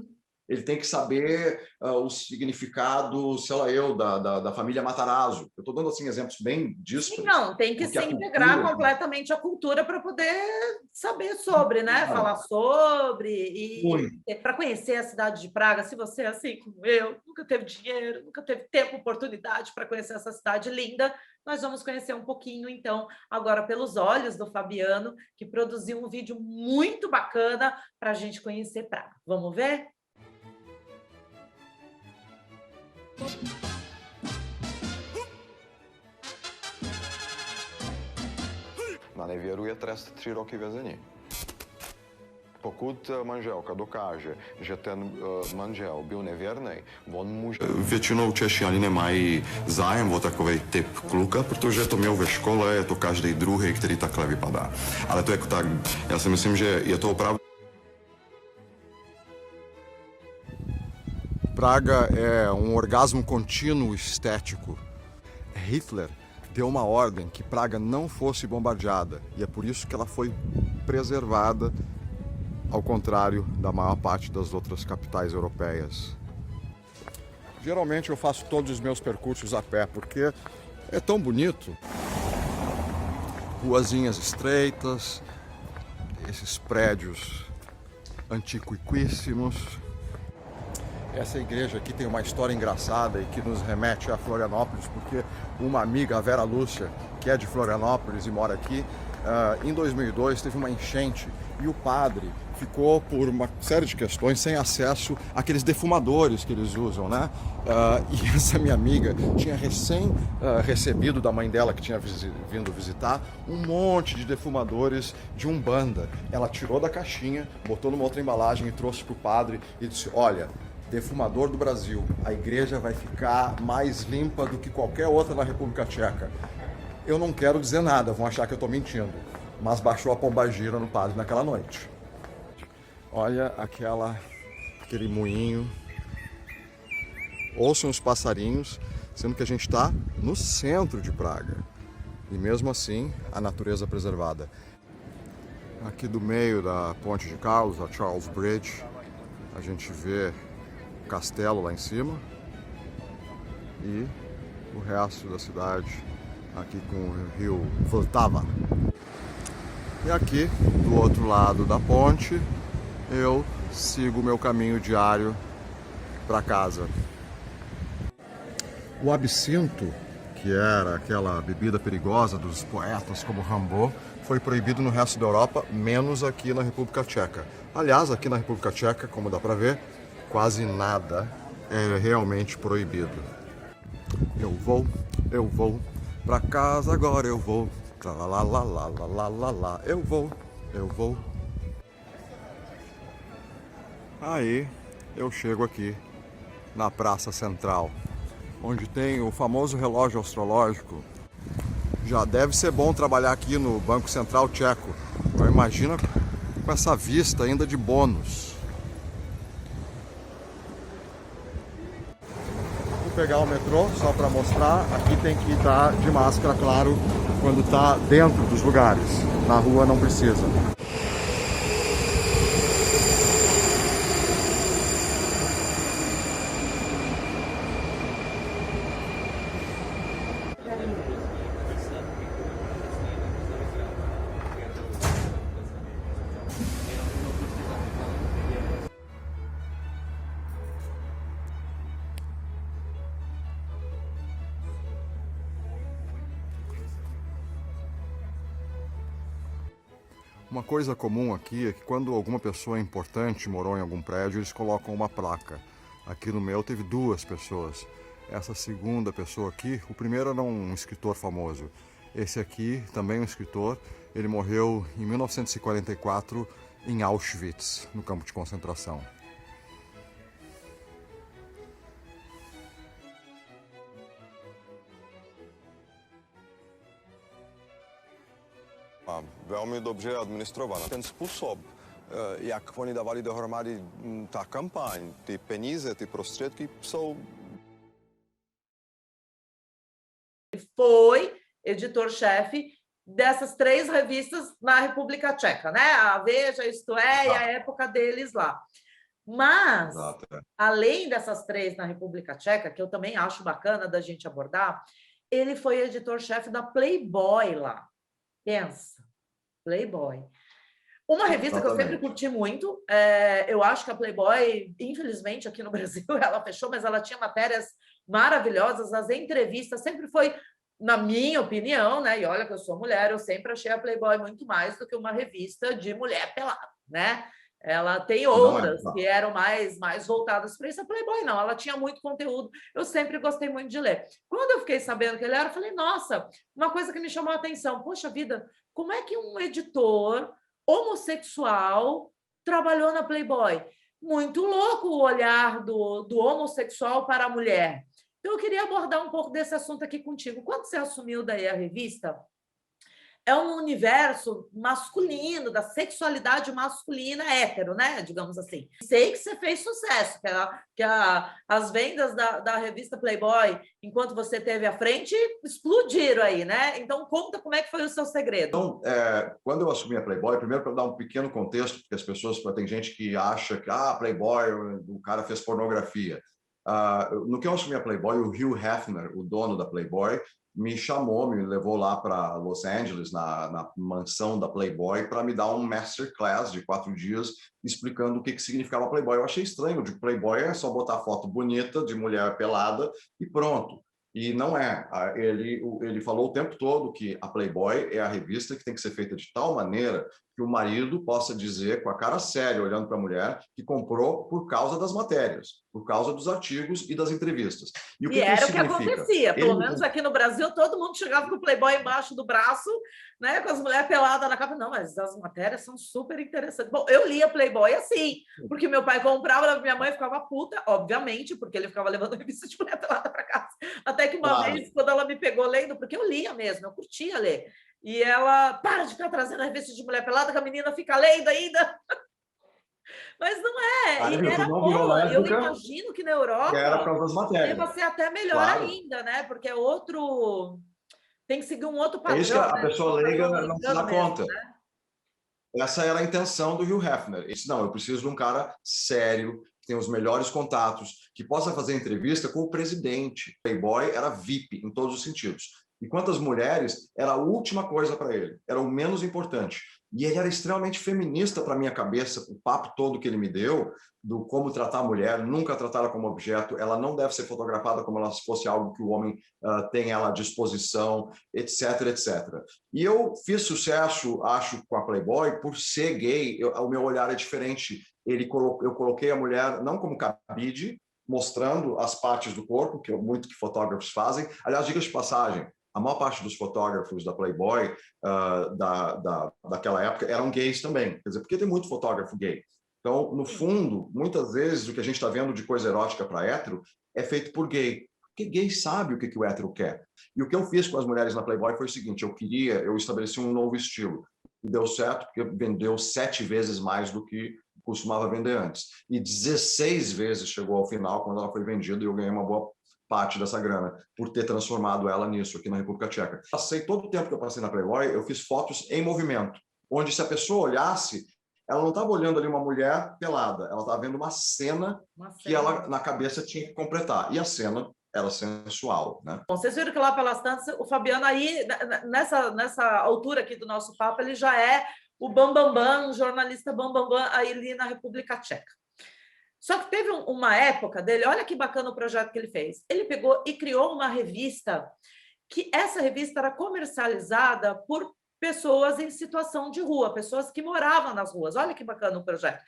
[SPEAKER 2] Ele tem que saber o significado, sei lá da família Matarazzo. Eu estou dando assim exemplos bem díspares.
[SPEAKER 1] Não, tem que se integrar completamente à cultura para poder saber sobre, né? Falar sobre. E para conhecer a cidade de Praga, se você, assim como eu, nunca teve dinheiro, nunca teve tempo, oportunidade para conhecer essa cidade linda, nós vamos conhecer um pouquinho, então, agora pelos olhos do Fabiano, que produziu um vídeo muito bacana para a gente conhecer Praga. Vamos ver?
[SPEAKER 3] Na nevjeruje trest 3 roky vězení. Pokud manželka dokáže, že ten manžel byl nevěrný, on může... Většinou Češi ani nemají zájem o takovej typ kluka, protože to měl ve škole, je to každý druhý, který takhle vypadá. Ale to jako tak, já si myslím, že je to opravdu...
[SPEAKER 4] Praga é um orgasmo contínuo estético. Hitler deu uma ordem que Praga não fosse bombardeada e é por isso que ela foi preservada, ao contrário da maior parte das outras capitais europeias. Geralmente eu faço todos os meus percursos a pé porque é tão bonito. Ruazinhas estreitas, esses prédios antiquíssimos. Essa igreja aqui tem uma história engraçada e que nos remete a Florianópolis, porque uma amiga, a Vera Lúcia, que é de Florianópolis e mora aqui, em 2002 teve uma enchente e o padre ficou, por uma série de questões, sem acesso àqueles defumadores que eles usam, né? E essa minha amiga tinha recém recebido da mãe dela, que tinha vindo visitar, um monte de defumadores de Umbanda. Ela tirou da caixinha, botou numa outra embalagem e trouxe para o padre e disse: olha, defumador do Brasil, a igreja vai ficar mais limpa do que qualquer outra na República Tcheca. Eu não quero dizer nada, vão achar que eu estou mentindo, mas baixou a pombagira no padre naquela noite. Olha aquele moinho. Ouçam os passarinhos, sendo que a gente está no centro de Praga. E mesmo assim, a natureza preservada. Aqui do meio da Ponte de Carlos, a Charles Bridge, a gente vê o castelo lá em cima e o resto da cidade aqui com o rio Vltava. E aqui, do outro lado da ponte, eu sigo o meu caminho diário para casa. O absinto, que era aquela bebida perigosa dos poetas como Rimbaud, foi proibido no resto da Europa, menos aqui na República Tcheca. Aliás, aqui na República Tcheca, como dá para ver, quase nada é realmente proibido. Eu vou pra casa agora, eu vou. Lá, lá, lá, lá, lá, lá, lá, eu vou. Aí eu chego aqui na Praça Central, onde tem o famoso relógio astrológico. Já deve ser bom trabalhar aqui no Banco Central Tcheco. Então imagina com essa vista ainda de bônus. Vou pegar o metrô só para mostrar. Aqui tem que estar de máscara, claro, quando está dentro dos lugares. Na rua não precisa. Uma coisa comum aqui é que quando alguma pessoa importante morou em algum prédio, eles colocam uma placa. Aqui no meu teve 2 pessoas. Essa segunda pessoa aqui, o primeiro era um escritor famoso. Esse aqui, também um escritor, ele morreu em 1944 em Auschwitz, no campo de concentração.
[SPEAKER 3] Velmi dobře administrovaná. Ten způsob, jak oni dávali dohromady ta kampaň, ty peníze, ty prostředky, jsou...
[SPEAKER 1] Foi editor-chefe dessas 3 revistas na República Tcheca, né? A Veja, Isto É, e a época deles lá. Mas, além dessas 3 na República Tcheca, que eu também acho bacana da gente abordar, ele foi editor-chefe da Playboy lá. Pensa, Playboy. Uma revista que eu sempre curti muito, eu acho que a Playboy, infelizmente, aqui no Brasil, ela fechou, mas ela tinha matérias maravilhosas, as entrevistas sempre foi, na minha opinião, né? E olha que eu sou mulher, eu sempre achei a Playboy muito mais do que uma revista de mulher pelada, né? Ela tem outras que eram mais voltadas para isso. A Playboy não, ela tinha muito conteúdo. Eu sempre gostei muito de ler. Quando eu fiquei sabendo que ele era, eu falei, nossa, uma coisa que me chamou a atenção. Poxa vida, como é que um editor homossexual trabalhou na Playboy? Muito louco o olhar do homossexual para a mulher. Então, eu queria abordar um pouco desse assunto aqui contigo. Quando você assumiu daí a revista, é um universo masculino, da sexualidade masculina hétero, né? Digamos assim. Sei que você fez sucesso, as vendas da revista Playboy, enquanto você esteve à frente, explodiram aí, né? Então, conta como é que foi o seu segredo.
[SPEAKER 2] Então, quando eu assumi a Playboy, primeiro para dar um pequeno contexto, porque as pessoas, tem gente que acha que Playboy, o cara fez pornografia. No que eu assumi a Playboy, o Hugh Hefner, o dono da Playboy, me chamou, me levou lá para Los Angeles, na mansão da Playboy, para me dar um masterclass de 4 dias explicando o que significava Playboy. Eu achei estranho, de Playboy é só botar foto bonita de mulher pelada e pronto. E não é. Ele falou o tempo todo que a Playboy é a revista que tem que ser feita de tal maneira que o marido possa dizer com a cara séria, olhando para a mulher, que comprou por causa das matérias, por causa dos artigos e das entrevistas. E o que
[SPEAKER 1] era
[SPEAKER 2] isso
[SPEAKER 1] o que
[SPEAKER 2] significa?
[SPEAKER 1] acontecia. Pelo menos aqui no Brasil, todo mundo chegava com o Playboy embaixo do braço, né, com as mulheres peladas na capa. Não, mas as matérias são super interessantes. Bom, eu lia Playboy assim, porque meu pai comprava, minha mãe ficava puta, obviamente, porque ele ficava levando revista de mulher pelada para casa. Até que uma vez, quando ela me pegou lendo, porque eu lia mesmo, eu curtia ler. E ela, para de ficar trazendo a revista de mulher pelada, que a menina fica lendo ainda. Mas não é,
[SPEAKER 2] Aí,
[SPEAKER 1] e era
[SPEAKER 2] não
[SPEAKER 1] boa. Eu
[SPEAKER 2] lésbica,
[SPEAKER 1] imagino que na Europa
[SPEAKER 2] era por causa das matérias.
[SPEAKER 1] deva ser até melhor
[SPEAKER 2] Claro.
[SPEAKER 1] ainda, né? Porque é outro. Tem que seguir um outro
[SPEAKER 2] É isso que
[SPEAKER 1] padrão,
[SPEAKER 2] a
[SPEAKER 1] né?
[SPEAKER 2] pessoa leiga não se dá
[SPEAKER 1] Mesmo,
[SPEAKER 2] conta.
[SPEAKER 1] né?
[SPEAKER 2] Essa era a intenção do Hugh Hefner. Ele disse, não, eu preciso de um cara sério, que tenha os melhores contatos, que possa fazer entrevista com o presidente. Playboy era VIP em todos os sentidos. E quantas mulheres, era a última coisa para ele, era o menos importante. E ele era extremamente feminista para a minha cabeça, o papo todo que ele me deu, do como tratar a mulher, nunca tratá-la como objeto, ela não deve ser fotografada como ela fosse algo que o homem tem ela à disposição, etc, etc. E eu fiz sucesso, acho, com a Playboy por ser gay, o meu olhar é diferente. Eu coloquei a mulher não como cabide, mostrando as partes do corpo, que é muito que fotógrafos fazem. Aliás, diga de passagem, a maior parte dos fotógrafos da Playboy daquela época eram gays também. Quer dizer, porque tem muito fotógrafo gay. Então, no fundo, muitas vezes o que a gente está vendo de coisa erótica para hétero é feito por gay. Porque gay sabe o que o hétero quer. E o que eu fiz com as mulheres na Playboy foi o seguinte, eu estabeleci um novo estilo. E deu certo, porque vendeu 7 vezes mais do que costumava vender antes. E 16 vezes chegou ao final, quando ela foi vendida, e eu ganhei uma boa parte dessa grana, por ter transformado ela nisso, aqui na República Tcheca. Passei todo o tempo que eu passei na Playboy, eu fiz fotos em movimento, onde se a pessoa olhasse, ela não estava olhando ali uma mulher pelada, ela estava vendo uma cena que ela, na cabeça, tinha que completar. E a cena era sensual, né?
[SPEAKER 1] Bom, vocês viram que lá pelas tantas, o Fabiano aí, nessa altura aqui do nosso papo, ele já é o bambambam, um jornalista bambambam aí ali na República Tcheca. Só que teve uma época dele, olha que bacana o projeto que ele fez. Ele pegou e criou uma revista, que essa revista era comercializada por pessoas em situação de rua, pessoas que moravam nas ruas. Olha que bacana o projeto.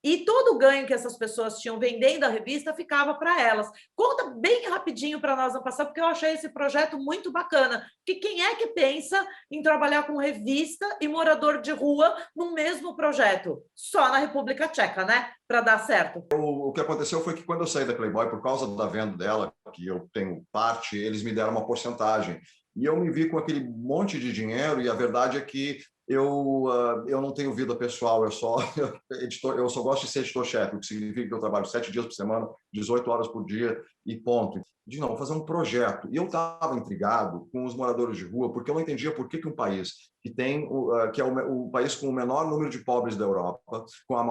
[SPEAKER 1] E todo o ganho que essas pessoas tinham vendendo a revista ficava para elas. Conta bem rapidinho para nós não passar, porque eu achei esse projeto muito bacana. Porque quem é que pensa em trabalhar com revista e morador de rua no mesmo projeto? Só na República Tcheca, né? Para dar certo.
[SPEAKER 2] O que aconteceu foi que quando eu saí da Playboy, por causa da venda dela, que eu tenho parte, eles me deram uma porcentagem. E eu me vi com aquele monte de dinheiro, e a verdade é que eu não tenho vida pessoal, eu só gosto de ser editor-chefe, o que significa que eu trabalho 7 dias por semana, 18 horas por dia e ponto. De não, fazer um projeto. E eu estava intrigado com os moradores de rua, porque eu não entendia por que um país que é o país com o menor número de pobres da Europa, com o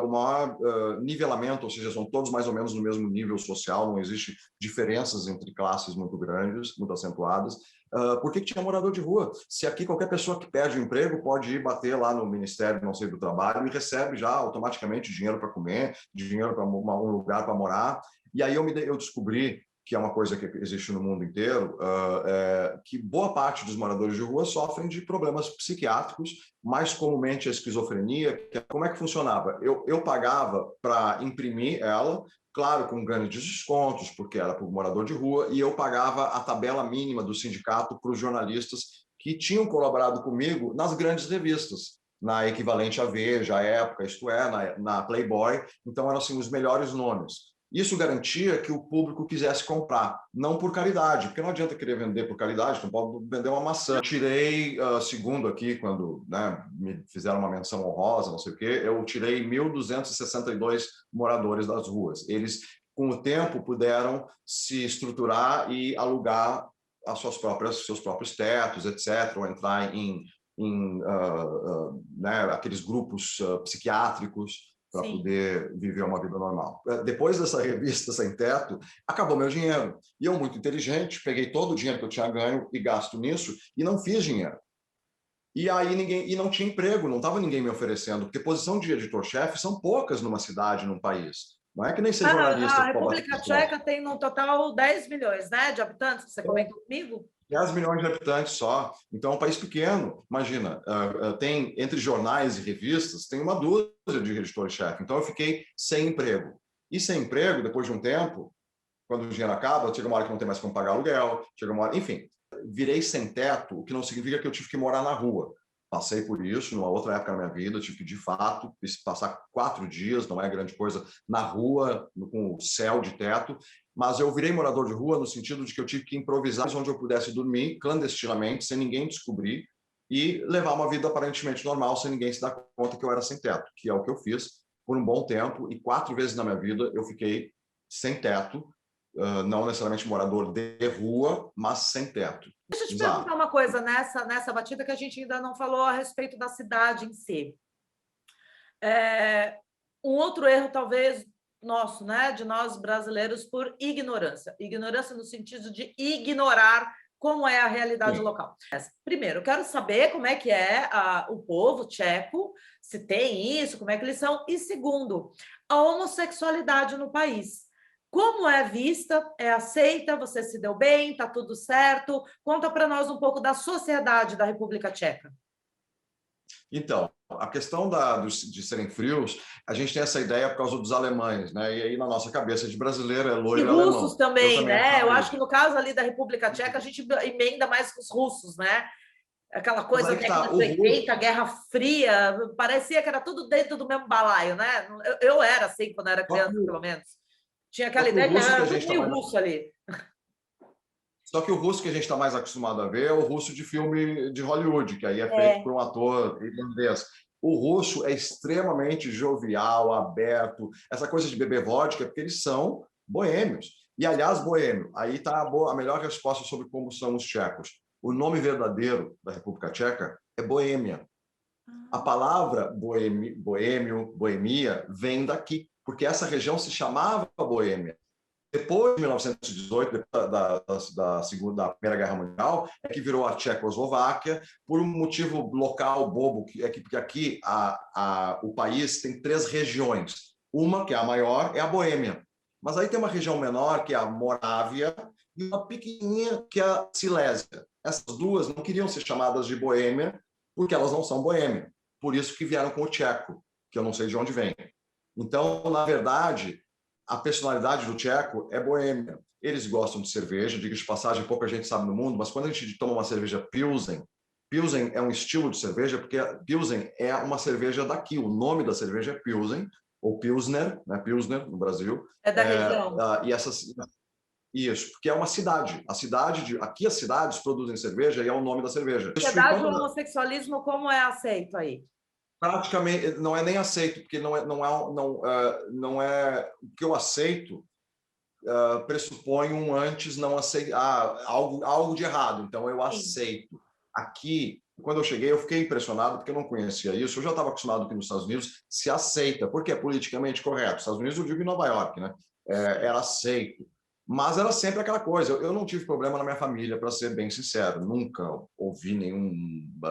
[SPEAKER 2] maior nivelamento, ou seja, são todos mais ou menos no mesmo nível social, não existe diferenças entre classes muito grandes, muito acentuadas. Por que tinha morador de rua? Se aqui qualquer pessoa que perde o emprego pode ir bater lá no Ministério, não sei, do Trabalho e recebe já automaticamente dinheiro para comer, dinheiro para um lugar para morar. E aí eu descobri que é uma coisa que existe no mundo inteiro, que boa parte dos moradores de rua sofrem de problemas psiquiátricos, mais comumente a esquizofrenia. Como é que funcionava? Eu pagava para imprimir ela, claro, com grandes descontos, porque era para o morador de rua, e eu pagava a tabela mínima do sindicato para os jornalistas que tinham colaborado comigo nas grandes revistas, na equivalente à Veja, à Época, isto é, na Playboy. Então, eram assim, os melhores nomes. Isso garantia que o público quisesse comprar, não por caridade, porque não adianta querer vender por caridade, não pode vender uma maçã. Eu tirei, segundo aqui, quando me fizeram uma menção honrosa, não sei o quê, eu tirei 1.262 moradores das ruas. Eles, com o tempo, puderam se estruturar e alugar seus próprios tetos, etc., ou entrar em aqueles grupos psiquiátricos, para poder viver uma vida normal. Depois dessa revista Sem Teto, acabou meu dinheiro. E eu, muito inteligente, peguei todo o dinheiro que eu tinha ganho e gasto nisso e não fiz dinheiro. E aí não tinha emprego, não estava ninguém me oferecendo, porque posição de editor-chefe são poucas numa cidade, num país. Não é que nem ser jornalista.
[SPEAKER 1] A República Tcheca tem no total 10 milhões, né, de habitantes, você comentou comigo?
[SPEAKER 2] 10 milhões de habitantes só. Então, é um país pequeno. Imagina, tem entre jornais e revistas, tem uma dúzia de editores-chefe. Então, eu fiquei sem emprego. E sem emprego, depois de um tempo, quando o dinheiro acaba, chega uma hora que não tem mais como pagar aluguel, chega uma hora... Enfim, virei sem teto, o que não significa que eu tive que morar na rua. Passei por isso numa outra época da minha vida, eu tive que, de fato, passar 4 dias, não é grande coisa, na rua, com o céu de teto, mas eu virei morador de rua no sentido de que eu tive que improvisar onde eu pudesse dormir clandestinamente, sem ninguém descobrir, e levar uma vida aparentemente normal, sem ninguém se dar conta que eu era sem teto, que é o que eu fiz por um bom tempo, e 4 vezes na minha vida eu fiquei sem teto, não necessariamente morador de rua, mas sem teto.
[SPEAKER 1] Deixa eu te perguntar uma coisa nessa batida que a gente ainda não falou a respeito da cidade em si. Um outro erro, talvez, nosso, né, de nós brasileiros, por ignorância. Ignorância no sentido de ignorar como é a realidade local. Primeiro, eu quero saber como é que é o povo tcheco, se tem isso, como é que eles são. E segundo, a homossexualidade no país. Como é vista, é aceita, você se deu bem, está tudo certo? Conta para nós um pouco da sociedade da República Tcheca.
[SPEAKER 2] Então, a questão de serem frios, a gente tem essa ideia por causa dos alemães, né? E aí na nossa cabeça de brasileiro é loiro
[SPEAKER 1] alemão. E russos também, né? Eu acho
[SPEAKER 2] isso.
[SPEAKER 1] que no caso ali da República Tcheca a gente emenda mais com os russos, né? Aquela coisa década de 80, Guerra Fria, parecia que era tudo dentro do mesmo balaio, né? Eu era assim quando era criança, pelo menos. Tinha aquela ideia que era tudo meio russo ali.
[SPEAKER 2] Só que o russo que a gente está mais acostumado a ver é o russo de filme de Hollywood, que aí é feito por um ator irlandês. O russo é extremamente jovial, aberto, essa coisa de beber vodka, porque eles são boêmios. E, aliás, boêmio, aí está a melhor resposta sobre como são os tchecos. O nome verdadeiro da República Tcheca é Boêmia. A palavra boêmio, boemia, vem daqui, porque essa região se chamava Boêmia. Depois de 1918, depois da Primeira Guerra Mundial, é que virou a Tchecoslováquia, por um motivo local bobo, porque aqui o país tem 3 regiões. Uma, que é a maior, é a Boêmia. Mas aí tem uma região menor, que é a Morávia, e uma pequenininha, que é a Silésia. Essas duas não queriam ser chamadas de Boêmia, porque elas não são Boêmia. Por isso que vieram com o tcheco, que eu não sei de onde vem. Então, na verdade, a personalidade do tcheco é boêmia. Eles gostam de cerveja, diga de passagem, pouca gente sabe no mundo, mas quando a gente toma uma cerveja Pilsen, Pilsen é um estilo de cerveja, porque Pilsen é uma cerveja daqui. O nome da cerveja é Pilsen, ou Pilsner, né? Pilsner, no Brasil.
[SPEAKER 1] É da região.
[SPEAKER 2] Isso, porque é uma cidade. Aqui as cidades produzem cerveja e é o nome da cerveja.
[SPEAKER 1] A sociedade do homossexualismo, como é aceito aí?
[SPEAKER 2] Praticamente não é nem aceito, porque não é o que eu aceito pressupõe um antes não aceitar algo de errado. Então eu aceito. Aqui, quando eu cheguei, eu fiquei impressionado porque eu não conhecia isso. Eu já estava acostumado que nos Estados Unidos se aceita, porque é politicamente correto. Nos Estados Unidos eu digo em Nova York, né? Era aceito. Mas era sempre aquela coisa. Eu não tive problema na minha família, para ser bem sincero. Nunca ouvi nenhum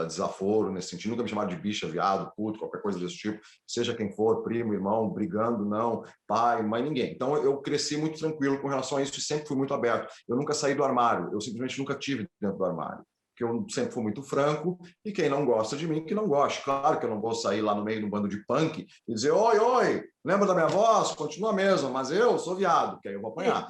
[SPEAKER 2] desaforo nesse sentido. Nunca me chamaram de bicha, viado, puto, qualquer coisa desse tipo. Seja quem for, primo, irmão, brigando, não, pai, mãe, ninguém. Então, eu cresci muito tranquilo com relação a isso e sempre fui muito aberto. Eu nunca saí do armário. Eu simplesmente nunca tive dentro do armário. Porque eu sempre fui muito franco, e quem não gosta de mim, que não goste. Claro que eu não vou sair lá no meio de um bando de punk e dizer, oi, oi, lembra da minha voz? Continua mesmo, mas eu sou viado, que aí eu vou apanhar.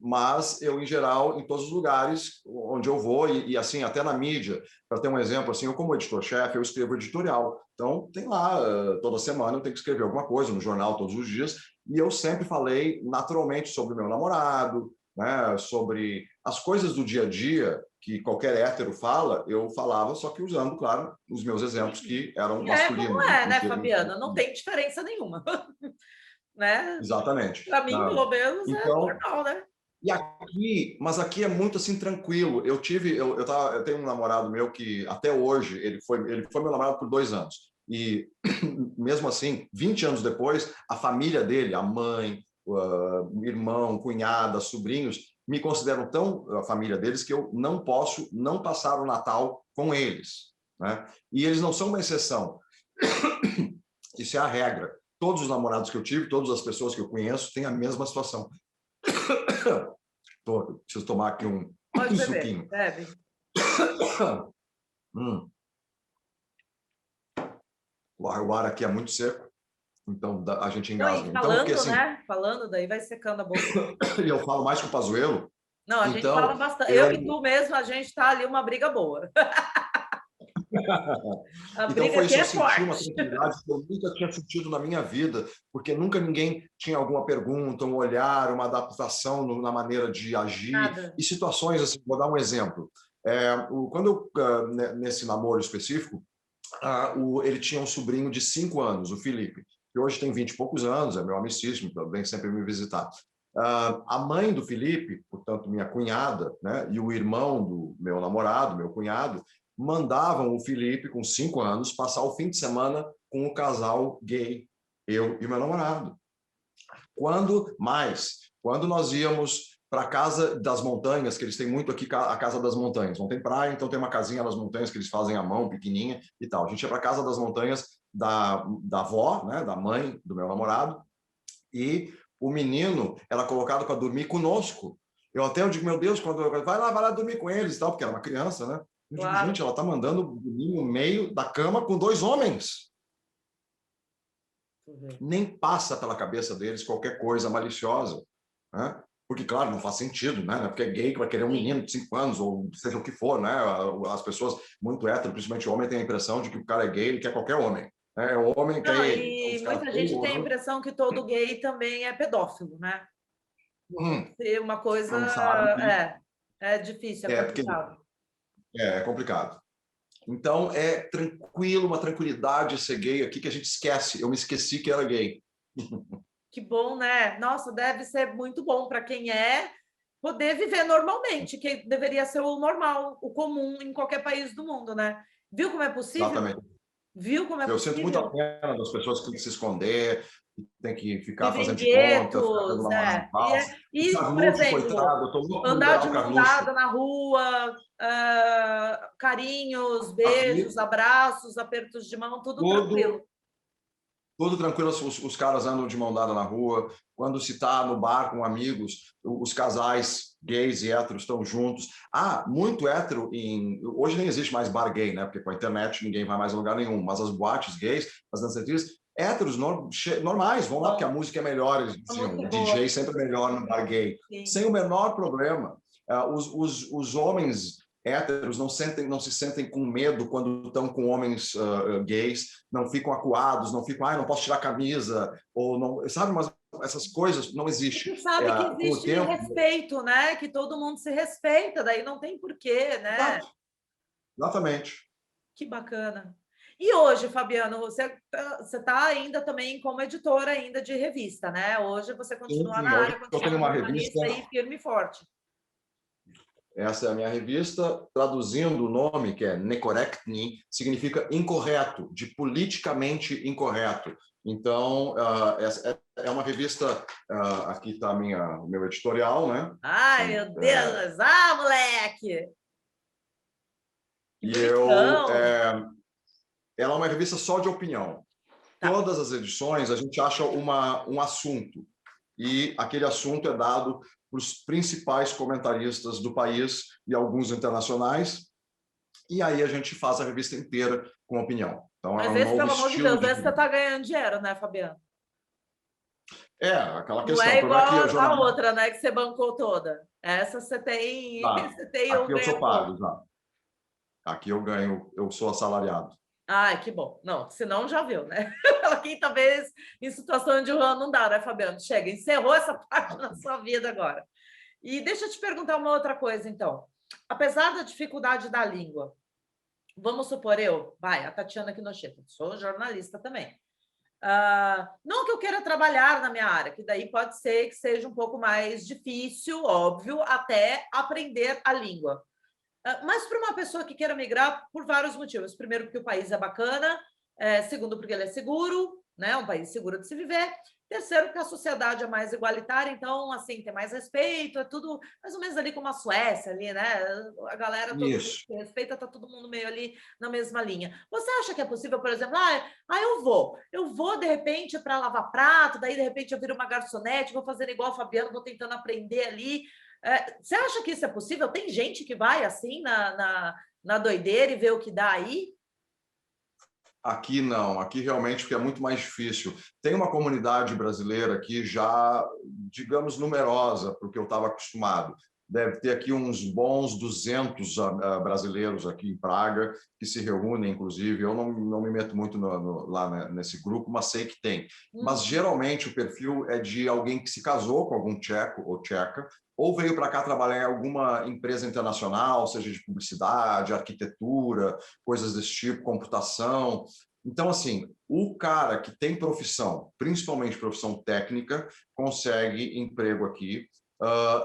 [SPEAKER 2] Mas eu, em geral, em todos os lugares onde eu vou, e assim, até na mídia, para ter um exemplo, assim, eu como editor-chefe, eu escrevo editorial. Então, tem lá, toda semana eu tenho que escrever alguma coisa no jornal todos os dias, e eu sempre falei naturalmente sobre o meu namorado, né, sobre as coisas do dia a dia que qualquer hétero fala, eu falava, só que usando, claro, os meus exemplos que eram masculinos.
[SPEAKER 1] Como é, né, Fabiana? Não tem diferença nenhuma. Né?
[SPEAKER 2] Exatamente.
[SPEAKER 1] Para mim, pelo menos,
[SPEAKER 2] então,
[SPEAKER 1] é normal, né?
[SPEAKER 2] Mas aqui é muito assim tranquilo. Eu tenho um namorado meu que até hoje ele foi meu namorado por 2 anos. E mesmo assim, 20 anos depois, a família dele, a mãe, irmão, cunhada, sobrinhos, me consideram tão a família deles que eu não posso não passar o Natal com eles, né? E eles não são uma exceção. Isso é a regra. Todos os namorados que eu tive, todas as pessoas que eu conheço têm a mesma situação. Preciso tomar aqui um
[SPEAKER 1] Pode beber,
[SPEAKER 2] suquinho.
[SPEAKER 1] bebe.
[SPEAKER 2] O ar aqui é muito seco, então a gente
[SPEAKER 1] Não,
[SPEAKER 2] engasga.
[SPEAKER 1] e
[SPEAKER 2] Então, porque
[SPEAKER 1] falando,
[SPEAKER 2] assim,
[SPEAKER 1] né? Falando, daí vai secando a boca.
[SPEAKER 2] e eu falo mais que o Pazuello,
[SPEAKER 1] Não, a gente
[SPEAKER 2] então
[SPEAKER 1] fala bastante. Eu e tu mesmo, a gente tá ali uma briga boa. A
[SPEAKER 2] Então
[SPEAKER 1] briga
[SPEAKER 2] foi
[SPEAKER 1] aqui
[SPEAKER 2] isso, eu
[SPEAKER 1] é
[SPEAKER 2] senti uma
[SPEAKER 1] forte.
[SPEAKER 2] tranquilidade que eu nunca tinha sentido na minha vida, porque nunca ninguém tinha alguma pergunta, um olhar, uma adaptação na maneira de agir,
[SPEAKER 1] Nada.
[SPEAKER 2] e situações assim, vou dar um exemplo. Quando eu, nesse namoro específico, ele tinha um sobrinho de 5 anos, o Felipe, que hoje tem 20 e poucos anos, é meu amicíssimo, vem sempre me visitar. A mãe do Felipe, portanto, minha cunhada, né, e o irmão do meu namorado, meu cunhado, mandavam o Felipe, com 5 anos, passar o fim de semana com o casal gay, eu e meu namorado. Quando nós íamos para a Casa das Montanhas, que eles têm muito aqui, a Casa das Montanhas. Não tem praia, então tem uma casinha nas montanhas que eles fazem à mão, pequenininha e tal. A gente ia para a Casa das Montanhas da avó, né, da mãe do meu namorado, e o menino era colocado para dormir conosco. Eu digo, meu Deus, quando vai lá dormir com eles e tal, porque era uma criança, né? Eu digo,
[SPEAKER 1] Claro.
[SPEAKER 2] gente, ela está mandando dormir no meio da cama com 2 homens. Nem passa pela cabeça deles qualquer coisa maliciosa, né? Porque, claro, não faz sentido, né? Porque é gay que vai querer um menino de 5 anos, ou seja o que for, né? As pessoas muito hétero, principalmente o homem, têm a impressão de que o cara é gay, ele quer qualquer homem. É o homem que
[SPEAKER 1] Não,
[SPEAKER 2] é ele.
[SPEAKER 1] e muita gente tem a impressão que todo gay também é pedófilo, né? Ser uma coisa...
[SPEAKER 2] Não sabe.
[SPEAKER 1] É difícil, é complicado.
[SPEAKER 2] É complicado. Então, é tranquilo, uma tranquilidade ser gay aqui que a gente esquece. Eu me esqueci que era gay.
[SPEAKER 1] Que bom, né? Nossa, deve ser muito bom para quem é poder viver normalmente, que deveria ser o normal, o comum em qualquer país do mundo, né? Viu como é possível?
[SPEAKER 2] Exatamente.
[SPEAKER 1] Viu como é
[SPEAKER 2] Eu
[SPEAKER 1] possível?
[SPEAKER 2] sinto muita pena das pessoas que têm que se esconder, que têm que ficar
[SPEAKER 1] Vivem em
[SPEAKER 2] fazendo de conta, ficar tendo
[SPEAKER 1] guetos,
[SPEAKER 2] namorado falso. O
[SPEAKER 1] por
[SPEAKER 2] Carluxo,
[SPEAKER 1] exemplo,
[SPEAKER 2] coitado, eu tô louco por
[SPEAKER 1] andar
[SPEAKER 2] liberar
[SPEAKER 1] de
[SPEAKER 2] o
[SPEAKER 1] mão
[SPEAKER 2] Carluxo.
[SPEAKER 1] dada na rua, carinhos, beijos,
[SPEAKER 2] Aqui,
[SPEAKER 1] abraços, apertos de mão, tudo tranquilo.
[SPEAKER 2] tudo tranquilo, os caras andam de mão dada na rua. Quando se está no bar com amigos, os casais gays e héteros estão juntos. Muito hétero hoje nem existe mais bar gay, né? Porque com a internet ninguém vai mais a lugar nenhum. Mas as boates gays, as danceterias, héteros normais, vão lá porque a música é melhor, eles diziam. O DJ sempre é melhor no bar gay. Sim. Sem o menor problema. Os homens héteros não se sentem com medo quando estão com homens gays, não ficam acuados, não ficam, não posso tirar a camisa, ou não, sabe, mas essas coisas não existem.
[SPEAKER 1] Você sabe que existe respeito, né? Que todo mundo se respeita, daí não tem porquê, né?
[SPEAKER 2] Exatamente.
[SPEAKER 1] Que bacana. E hoje, Fabiano, você está ainda também como editora ainda de revista, né? Hoje você continua na área,
[SPEAKER 2] eu tenho uma revista
[SPEAKER 1] aí firme e forte.
[SPEAKER 2] Essa é a minha revista. Traduzindo o nome, que é Nekorektny, significa incorreto, de politicamente incorreto. Então, é uma revista... aqui está o meu editorial, né?
[SPEAKER 1] Ai, meu Deus! Moleque!
[SPEAKER 2] E ela é uma revista só de opinião. Tá. Todas as edições, a gente acha um assunto. E aquele assunto é dado para os principais comentaristas do país e alguns internacionais, e aí a gente faz a revista inteira com opinião. Então,
[SPEAKER 1] mas esse, pelo amor de Deus, esse você está ganhando dinheiro, né, Fabiano?
[SPEAKER 2] Aquela questão.
[SPEAKER 1] Não é igual a outra, né, que você bancou toda. Essa você tem... Você tem
[SPEAKER 2] aqui eu sou pago, já. Aqui eu ganho, eu sou assalariado.
[SPEAKER 1] Que bom. Não, senão já viu, né? Quem talvez em situação de rua não dá, né, Fabiano? Chega, encerrou essa parte na sua vida agora. E deixa eu te perguntar uma outra coisa, então. Apesar da dificuldade da língua, vamos supor a Tatiana Kinoshita, sou jornalista também. Não que eu queira trabalhar na minha área, que daí pode ser que seja um pouco mais difícil, óbvio, até aprender a língua. Mas para uma pessoa que queira migrar, por vários motivos. Primeiro, porque o país é bacana. Segundo, porque ele é seguro, né? Um país seguro de se viver. Terceiro, porque a sociedade é mais igualitária, então, assim, tem mais respeito, é tudo mais ou menos ali como a Suécia, ali, né? A galera todo mundo se respeita, tá todo mundo meio ali na mesma linha. Você acha que é possível, por exemplo, eu vou de repente para lavar prato, daí de repente eu viro uma garçonete, vou fazendo igual o Fabiano, vou tentando aprender ali. Você acha que isso é possível? Tem gente que vai assim na doideira e vê o que dá aí?
[SPEAKER 2] Aqui não, aqui realmente porque é muito mais difícil. Tem uma comunidade brasileira aqui já, digamos, numerosa, porque eu estava acostumado. Deve ter aqui uns bons 200 brasileiros aqui em Praga, que se reúnem, inclusive. Eu não me meto muito lá nesse grupo, mas sei que tem. Mas, geralmente, o perfil é de alguém que se casou com algum tcheco ou tcheca, ou veio para cá trabalhar em alguma empresa internacional, seja de publicidade, arquitetura, coisas desse tipo, computação. Então, assim, o cara que tem profissão, principalmente profissão técnica, consegue emprego aqui.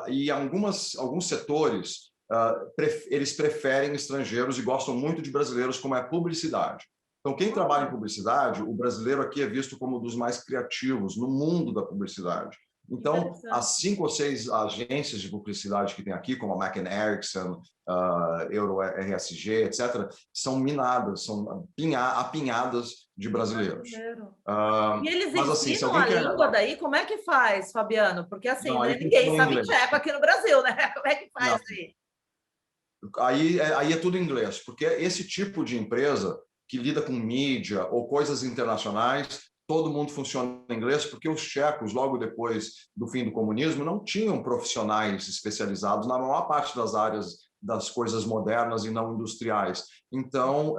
[SPEAKER 2] E alguns setores, eles preferem estrangeiros e gostam muito de brasileiros, como é a publicidade. Então, quem trabalha em publicidade, o brasileiro aqui é visto como um dos mais criativos no mundo da publicidade. Então, as 5 ou 6 agências de publicidade que tem aqui, como a McCann Erickson, Euro RSG, etc., são minadas, são apinhadas de brasileiros.
[SPEAKER 1] E eles
[SPEAKER 2] mas, assim,
[SPEAKER 1] ensinam a língua daí? Como é que faz, Fabiano? Porque assim,
[SPEAKER 2] não,
[SPEAKER 1] ninguém sabe tcheco aqui no Brasil, né? Como é que faz aí?
[SPEAKER 2] Aí é tudo em inglês, porque esse tipo de empresa que lida com mídia ou coisas internacionais, todo mundo funciona em inglês, porque os tchecos, logo depois do fim do comunismo, não tinham profissionais especializados na maior parte das áreas das coisas modernas e não industriais. Então,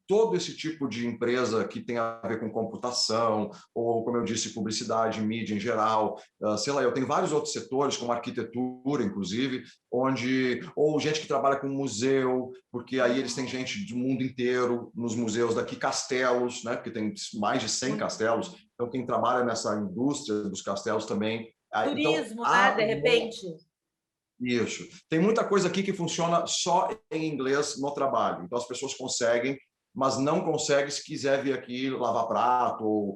[SPEAKER 2] todo esse tipo de empresa que tem a ver com computação, ou, como eu disse, publicidade, mídia em geral, sei lá, eu tenho vários outros setores, como arquitetura, inclusive, ou gente que trabalha com museu, porque aí eles têm gente do mundo inteiro nos museus daqui, castelos, né, porque tem mais de 100 castelos, então quem trabalha nessa indústria dos castelos também.
[SPEAKER 1] Turismo,
[SPEAKER 2] então,
[SPEAKER 1] né, de repente.
[SPEAKER 2] Isso. Tem muita coisa aqui que funciona só em inglês no trabalho. Então, as pessoas conseguem, mas não conseguem se quiser vir aqui lavar prato,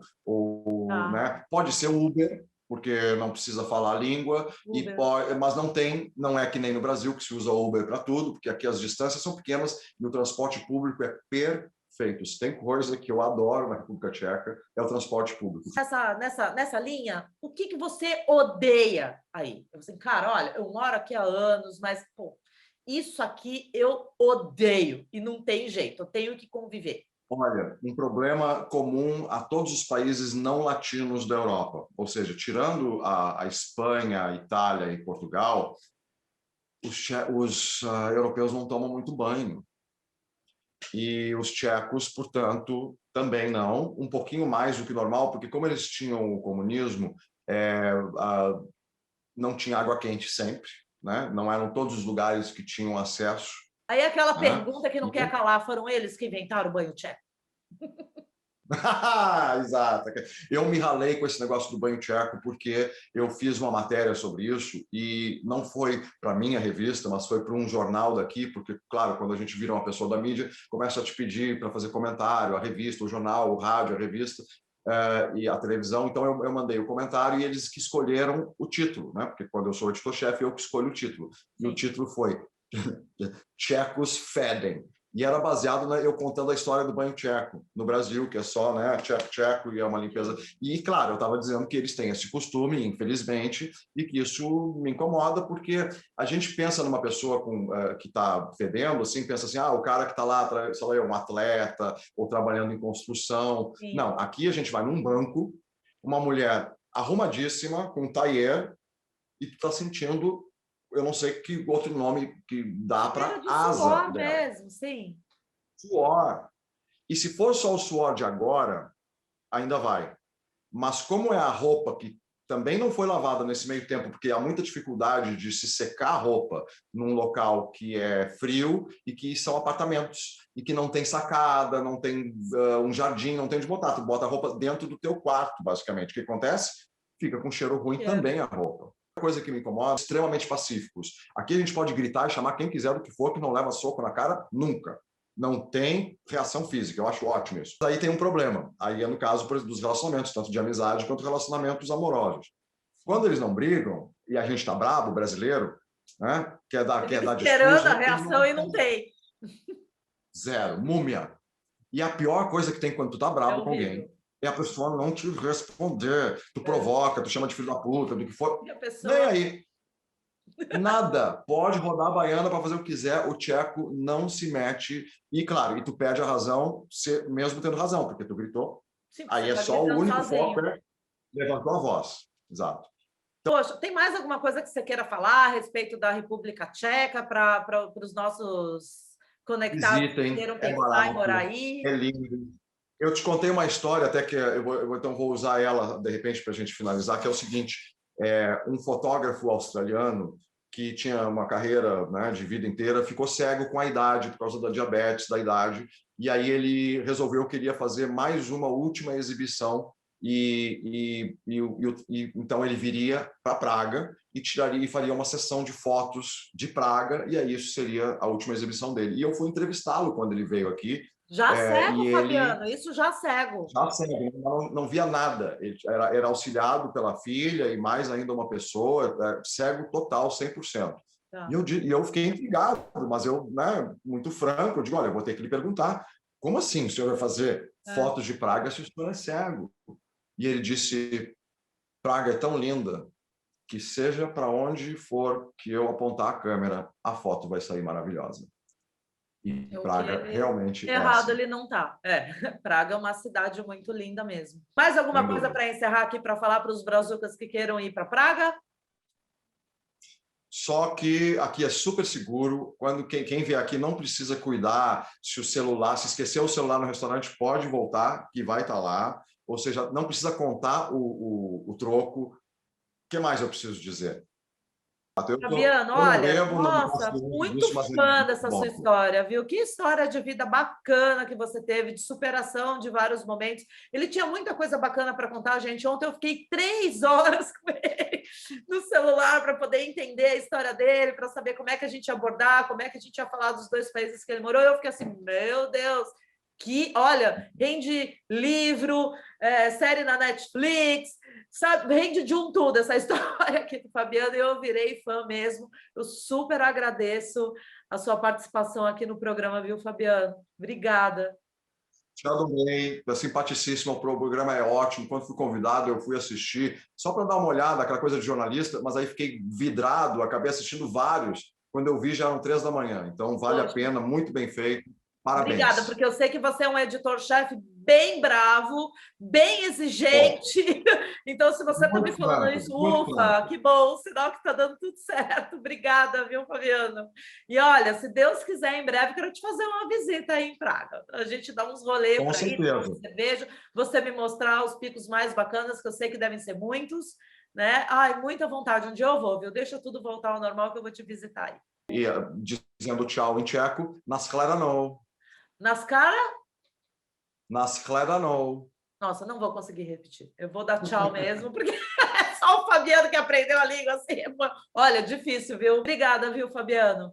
[SPEAKER 2] né? Pode ser Uber, porque não precisa falar a língua, mas não é que nem no Brasil, que se usa Uber para tudo, porque aqui as distâncias são pequenas e o transporte público é perfeito. Se tem coisa que eu adoro na República Tcheca, é o transporte público.
[SPEAKER 1] Nessa linha, o que você odeia aí? Assim, cara, olha, eu moro aqui há anos, mas pô, isso aqui eu odeio e não tem jeito, eu tenho que conviver.
[SPEAKER 2] Olha, um problema comum a todos os países não latinos da Europa, ou seja, tirando a Espanha, a Itália e Portugal, os europeus não tomam muito banho. E os tchecos, portanto, também não, um pouquinho mais do que normal, porque como eles tinham o comunismo, não tinha água quente sempre, né? Não eram todos os lugares que tinham acesso.
[SPEAKER 1] Aí aquela pergunta que não quer calar, foram eles que inventaram o banho tcheco?
[SPEAKER 2] Exato. Eu me ralei com esse negócio do banho tcheco porque eu fiz uma matéria sobre isso e não foi para minha revista, mas foi para um jornal daqui, porque, claro, quando a gente vira uma pessoa da mídia, começa a te pedir para fazer comentário, a revista, o jornal, o rádio, a revista e a televisão. Então, eu mandei o comentário e eles que escolheram o título, né? Porque quando eu sou editor-chefe, eu que escolho o título. E o título foi Tchecos Fedem. E era baseado eu contando a história do banho tcheco no Brasil, que é só, né, tcheco e é uma limpeza. E, claro, eu estava dizendo que eles têm esse costume, infelizmente, e que isso me incomoda, porque a gente pensa numa pessoa que está fedendo, assim, pensa assim, o cara que está lá, sei lá, é um atleta ou trabalhando em construção. Sim. Não, aqui a gente vai num banco, uma mulher arrumadíssima, com um tailleur, e tu está sentindo... Eu não sei que outro nome que dá para asa
[SPEAKER 1] suor
[SPEAKER 2] dela.
[SPEAKER 1] Mesmo, sim.
[SPEAKER 2] Suor. E se for só o suor de agora, ainda vai. Mas como é a roupa que também não foi lavada nesse meio tempo, porque há muita dificuldade de se secar a roupa num local que é frio e que são apartamentos e que não tem sacada, não tem um jardim, não tem onde botar. Tu bota a roupa dentro do teu quarto, basicamente. O que acontece? Fica com cheiro ruim também a roupa. Coisa que me incomoda, extremamente pacíficos. Aqui a gente pode gritar e chamar quem quiser do que for, que não leva soco na cara nunca. Não tem reação física, eu acho ótimo isso. Aí tem um problema, aí é no caso dos relacionamentos, tanto de amizade quanto relacionamentos amorosos. Quando eles não brigam, e a gente está bravo, brasileiro, né? quer dar discurso...
[SPEAKER 1] Esperando a reação e não tem.
[SPEAKER 2] Zero, múmia. E a pior coisa que tem quando tu tá bravo com alguém é a pessoa não te responder. Tu provoca, tu chama de filho da puta, do que for. Nem aí. Nada. Pode rodar a baiana para fazer o que quiser, o tcheco não se mete. E, claro, e tu perde a razão, mesmo tendo razão, porque tu gritou.
[SPEAKER 1] Sim,
[SPEAKER 2] Aí é
[SPEAKER 1] tá
[SPEAKER 2] só o único
[SPEAKER 1] sozinho.
[SPEAKER 2] foco é levantou a voz. Exato.
[SPEAKER 1] Poxa, tem mais alguma coisa que você queira falar a respeito da República Tcheca para os nossos conectados que
[SPEAKER 2] Visitem,
[SPEAKER 1] queiram
[SPEAKER 2] é
[SPEAKER 1] pensar
[SPEAKER 2] barato,
[SPEAKER 1] em morar aí?
[SPEAKER 2] é lindo. Eu te contei uma história, até que então vou usar ela, de repente, para a gente finalizar, que é o seguinte, um fotógrafo australiano que tinha uma carreira, né, de vida inteira, ficou cego com a idade, por causa da diabetes, da idade, e aí ele resolveu que queria fazer mais uma última exibição, então ele viria para Praga e faria uma sessão de fotos de Praga, e aí isso seria a última exibição dele. E eu fui entrevistá-lo quando ele veio aqui.
[SPEAKER 1] Já cego,
[SPEAKER 2] E
[SPEAKER 1] Fabiano, isso já cego.
[SPEAKER 2] Já cego, não via nada. Ele era auxiliado pela filha e mais ainda uma pessoa, cego total, 100%.
[SPEAKER 1] Tá.
[SPEAKER 2] E eu fiquei intrigado, mas eu, né, muito franco, eu digo, olha, eu vou ter que lhe perguntar, como assim o senhor vai fazer fotos de Praga se o senhor é cego? E ele disse, Praga é tão linda que seja para onde for que eu apontar a câmera, a foto vai sair maravilhosa. E Praga realmente
[SPEAKER 1] errado
[SPEAKER 2] assim.
[SPEAKER 1] ele não está. Praga é uma cidade muito linda mesmo. Mais alguma coisa para encerrar aqui para falar para os brazucas que queiram ir para Praga?
[SPEAKER 2] Só que aqui é super seguro. Quando quem vier aqui não precisa cuidar se esquecer o celular no restaurante, pode voltar, que vai estar lá. Ou seja, não precisa contar o troco. O que mais eu preciso dizer?
[SPEAKER 1] Fabiano, olha, nossa, muito fã dessa sua história, viu? Que história de vida bacana que você teve, de superação de vários momentos. Ele tinha muita coisa bacana para contar, gente. Ontem eu fiquei 3 horas com ele no celular para poder entender a história dele, para saber como é que a gente ia abordar, como é que a gente ia falar dos 2 países que ele morou. Eu fiquei assim, meu Deus, que, olha, rende livro, série na Netflix, sabe, rende de um tudo essa história aqui do Fabiano, e eu virei fã mesmo. Eu super agradeço a sua participação aqui no programa, viu, Fabiano? Obrigada.
[SPEAKER 2] Te adorei, é simpaticíssimo, o programa é ótimo. Quando fui convidado, eu fui assistir, só para dar uma olhada, aquela coisa de jornalista, mas aí fiquei vidrado, acabei assistindo vários. Quando eu vi, já eram 3 da manhã. Então, vale a pena, muito bem feito. Parabéns.
[SPEAKER 1] Obrigada, porque eu sei que você é um editor-chefe bem bravo, bem exigente. Então, se você está me falando isso, ufa, que bom, sinal que está dando tudo certo. Obrigada, viu, Fabiano? E olha, se Deus quiser, em breve, quero te fazer uma visita aí em Praga. A gente dá uns rolês para ir, tomar cerveja, você me mostrar os picos mais bacanas, que eu sei que devem ser muitos, né? Ai, muita vontade. Um dia eu vou, viu? Deixa tudo voltar ao normal que eu vou te visitar aí.
[SPEAKER 2] E dizendo tchau em tcheco, naschledanou. Naschledanou.
[SPEAKER 1] Nossa, não vou conseguir repetir. Eu vou dar tchau mesmo, porque é só o Fabiano que aprendeu a língua assim. Olha, difícil, viu? Obrigada, viu, Fabiano?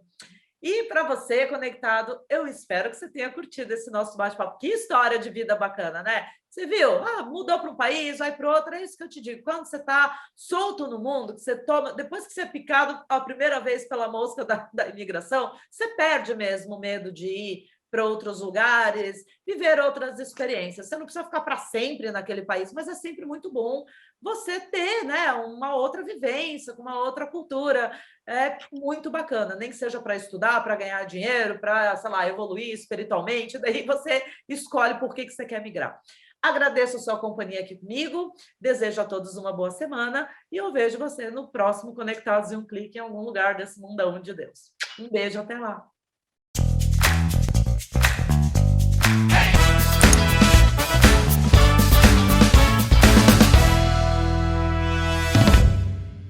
[SPEAKER 1] E para você, conectado, eu espero que você tenha curtido esse nosso bate-papo. Que história de vida bacana, né? Você viu? Mudou para um país, vai para outro. É isso que eu te digo. Quando você está solto no mundo, que você toma, depois que você é picado a primeira vez pela mosca da imigração, você perde mesmo o medo de ir para outros lugares, viver outras experiências. Você não precisa ficar para sempre naquele país, mas é sempre muito bom você ter, né, uma outra vivência, com uma outra cultura. É muito bacana, nem que seja para estudar, para ganhar dinheiro, para, sei lá, evoluir espiritualmente, daí você escolhe por que você quer migrar. Agradeço a sua companhia aqui comigo, desejo a todos uma boa semana e eu vejo você no próximo Conectados em um Clique, em algum lugar desse mundão de Deus. Um beijo, até lá! Hey!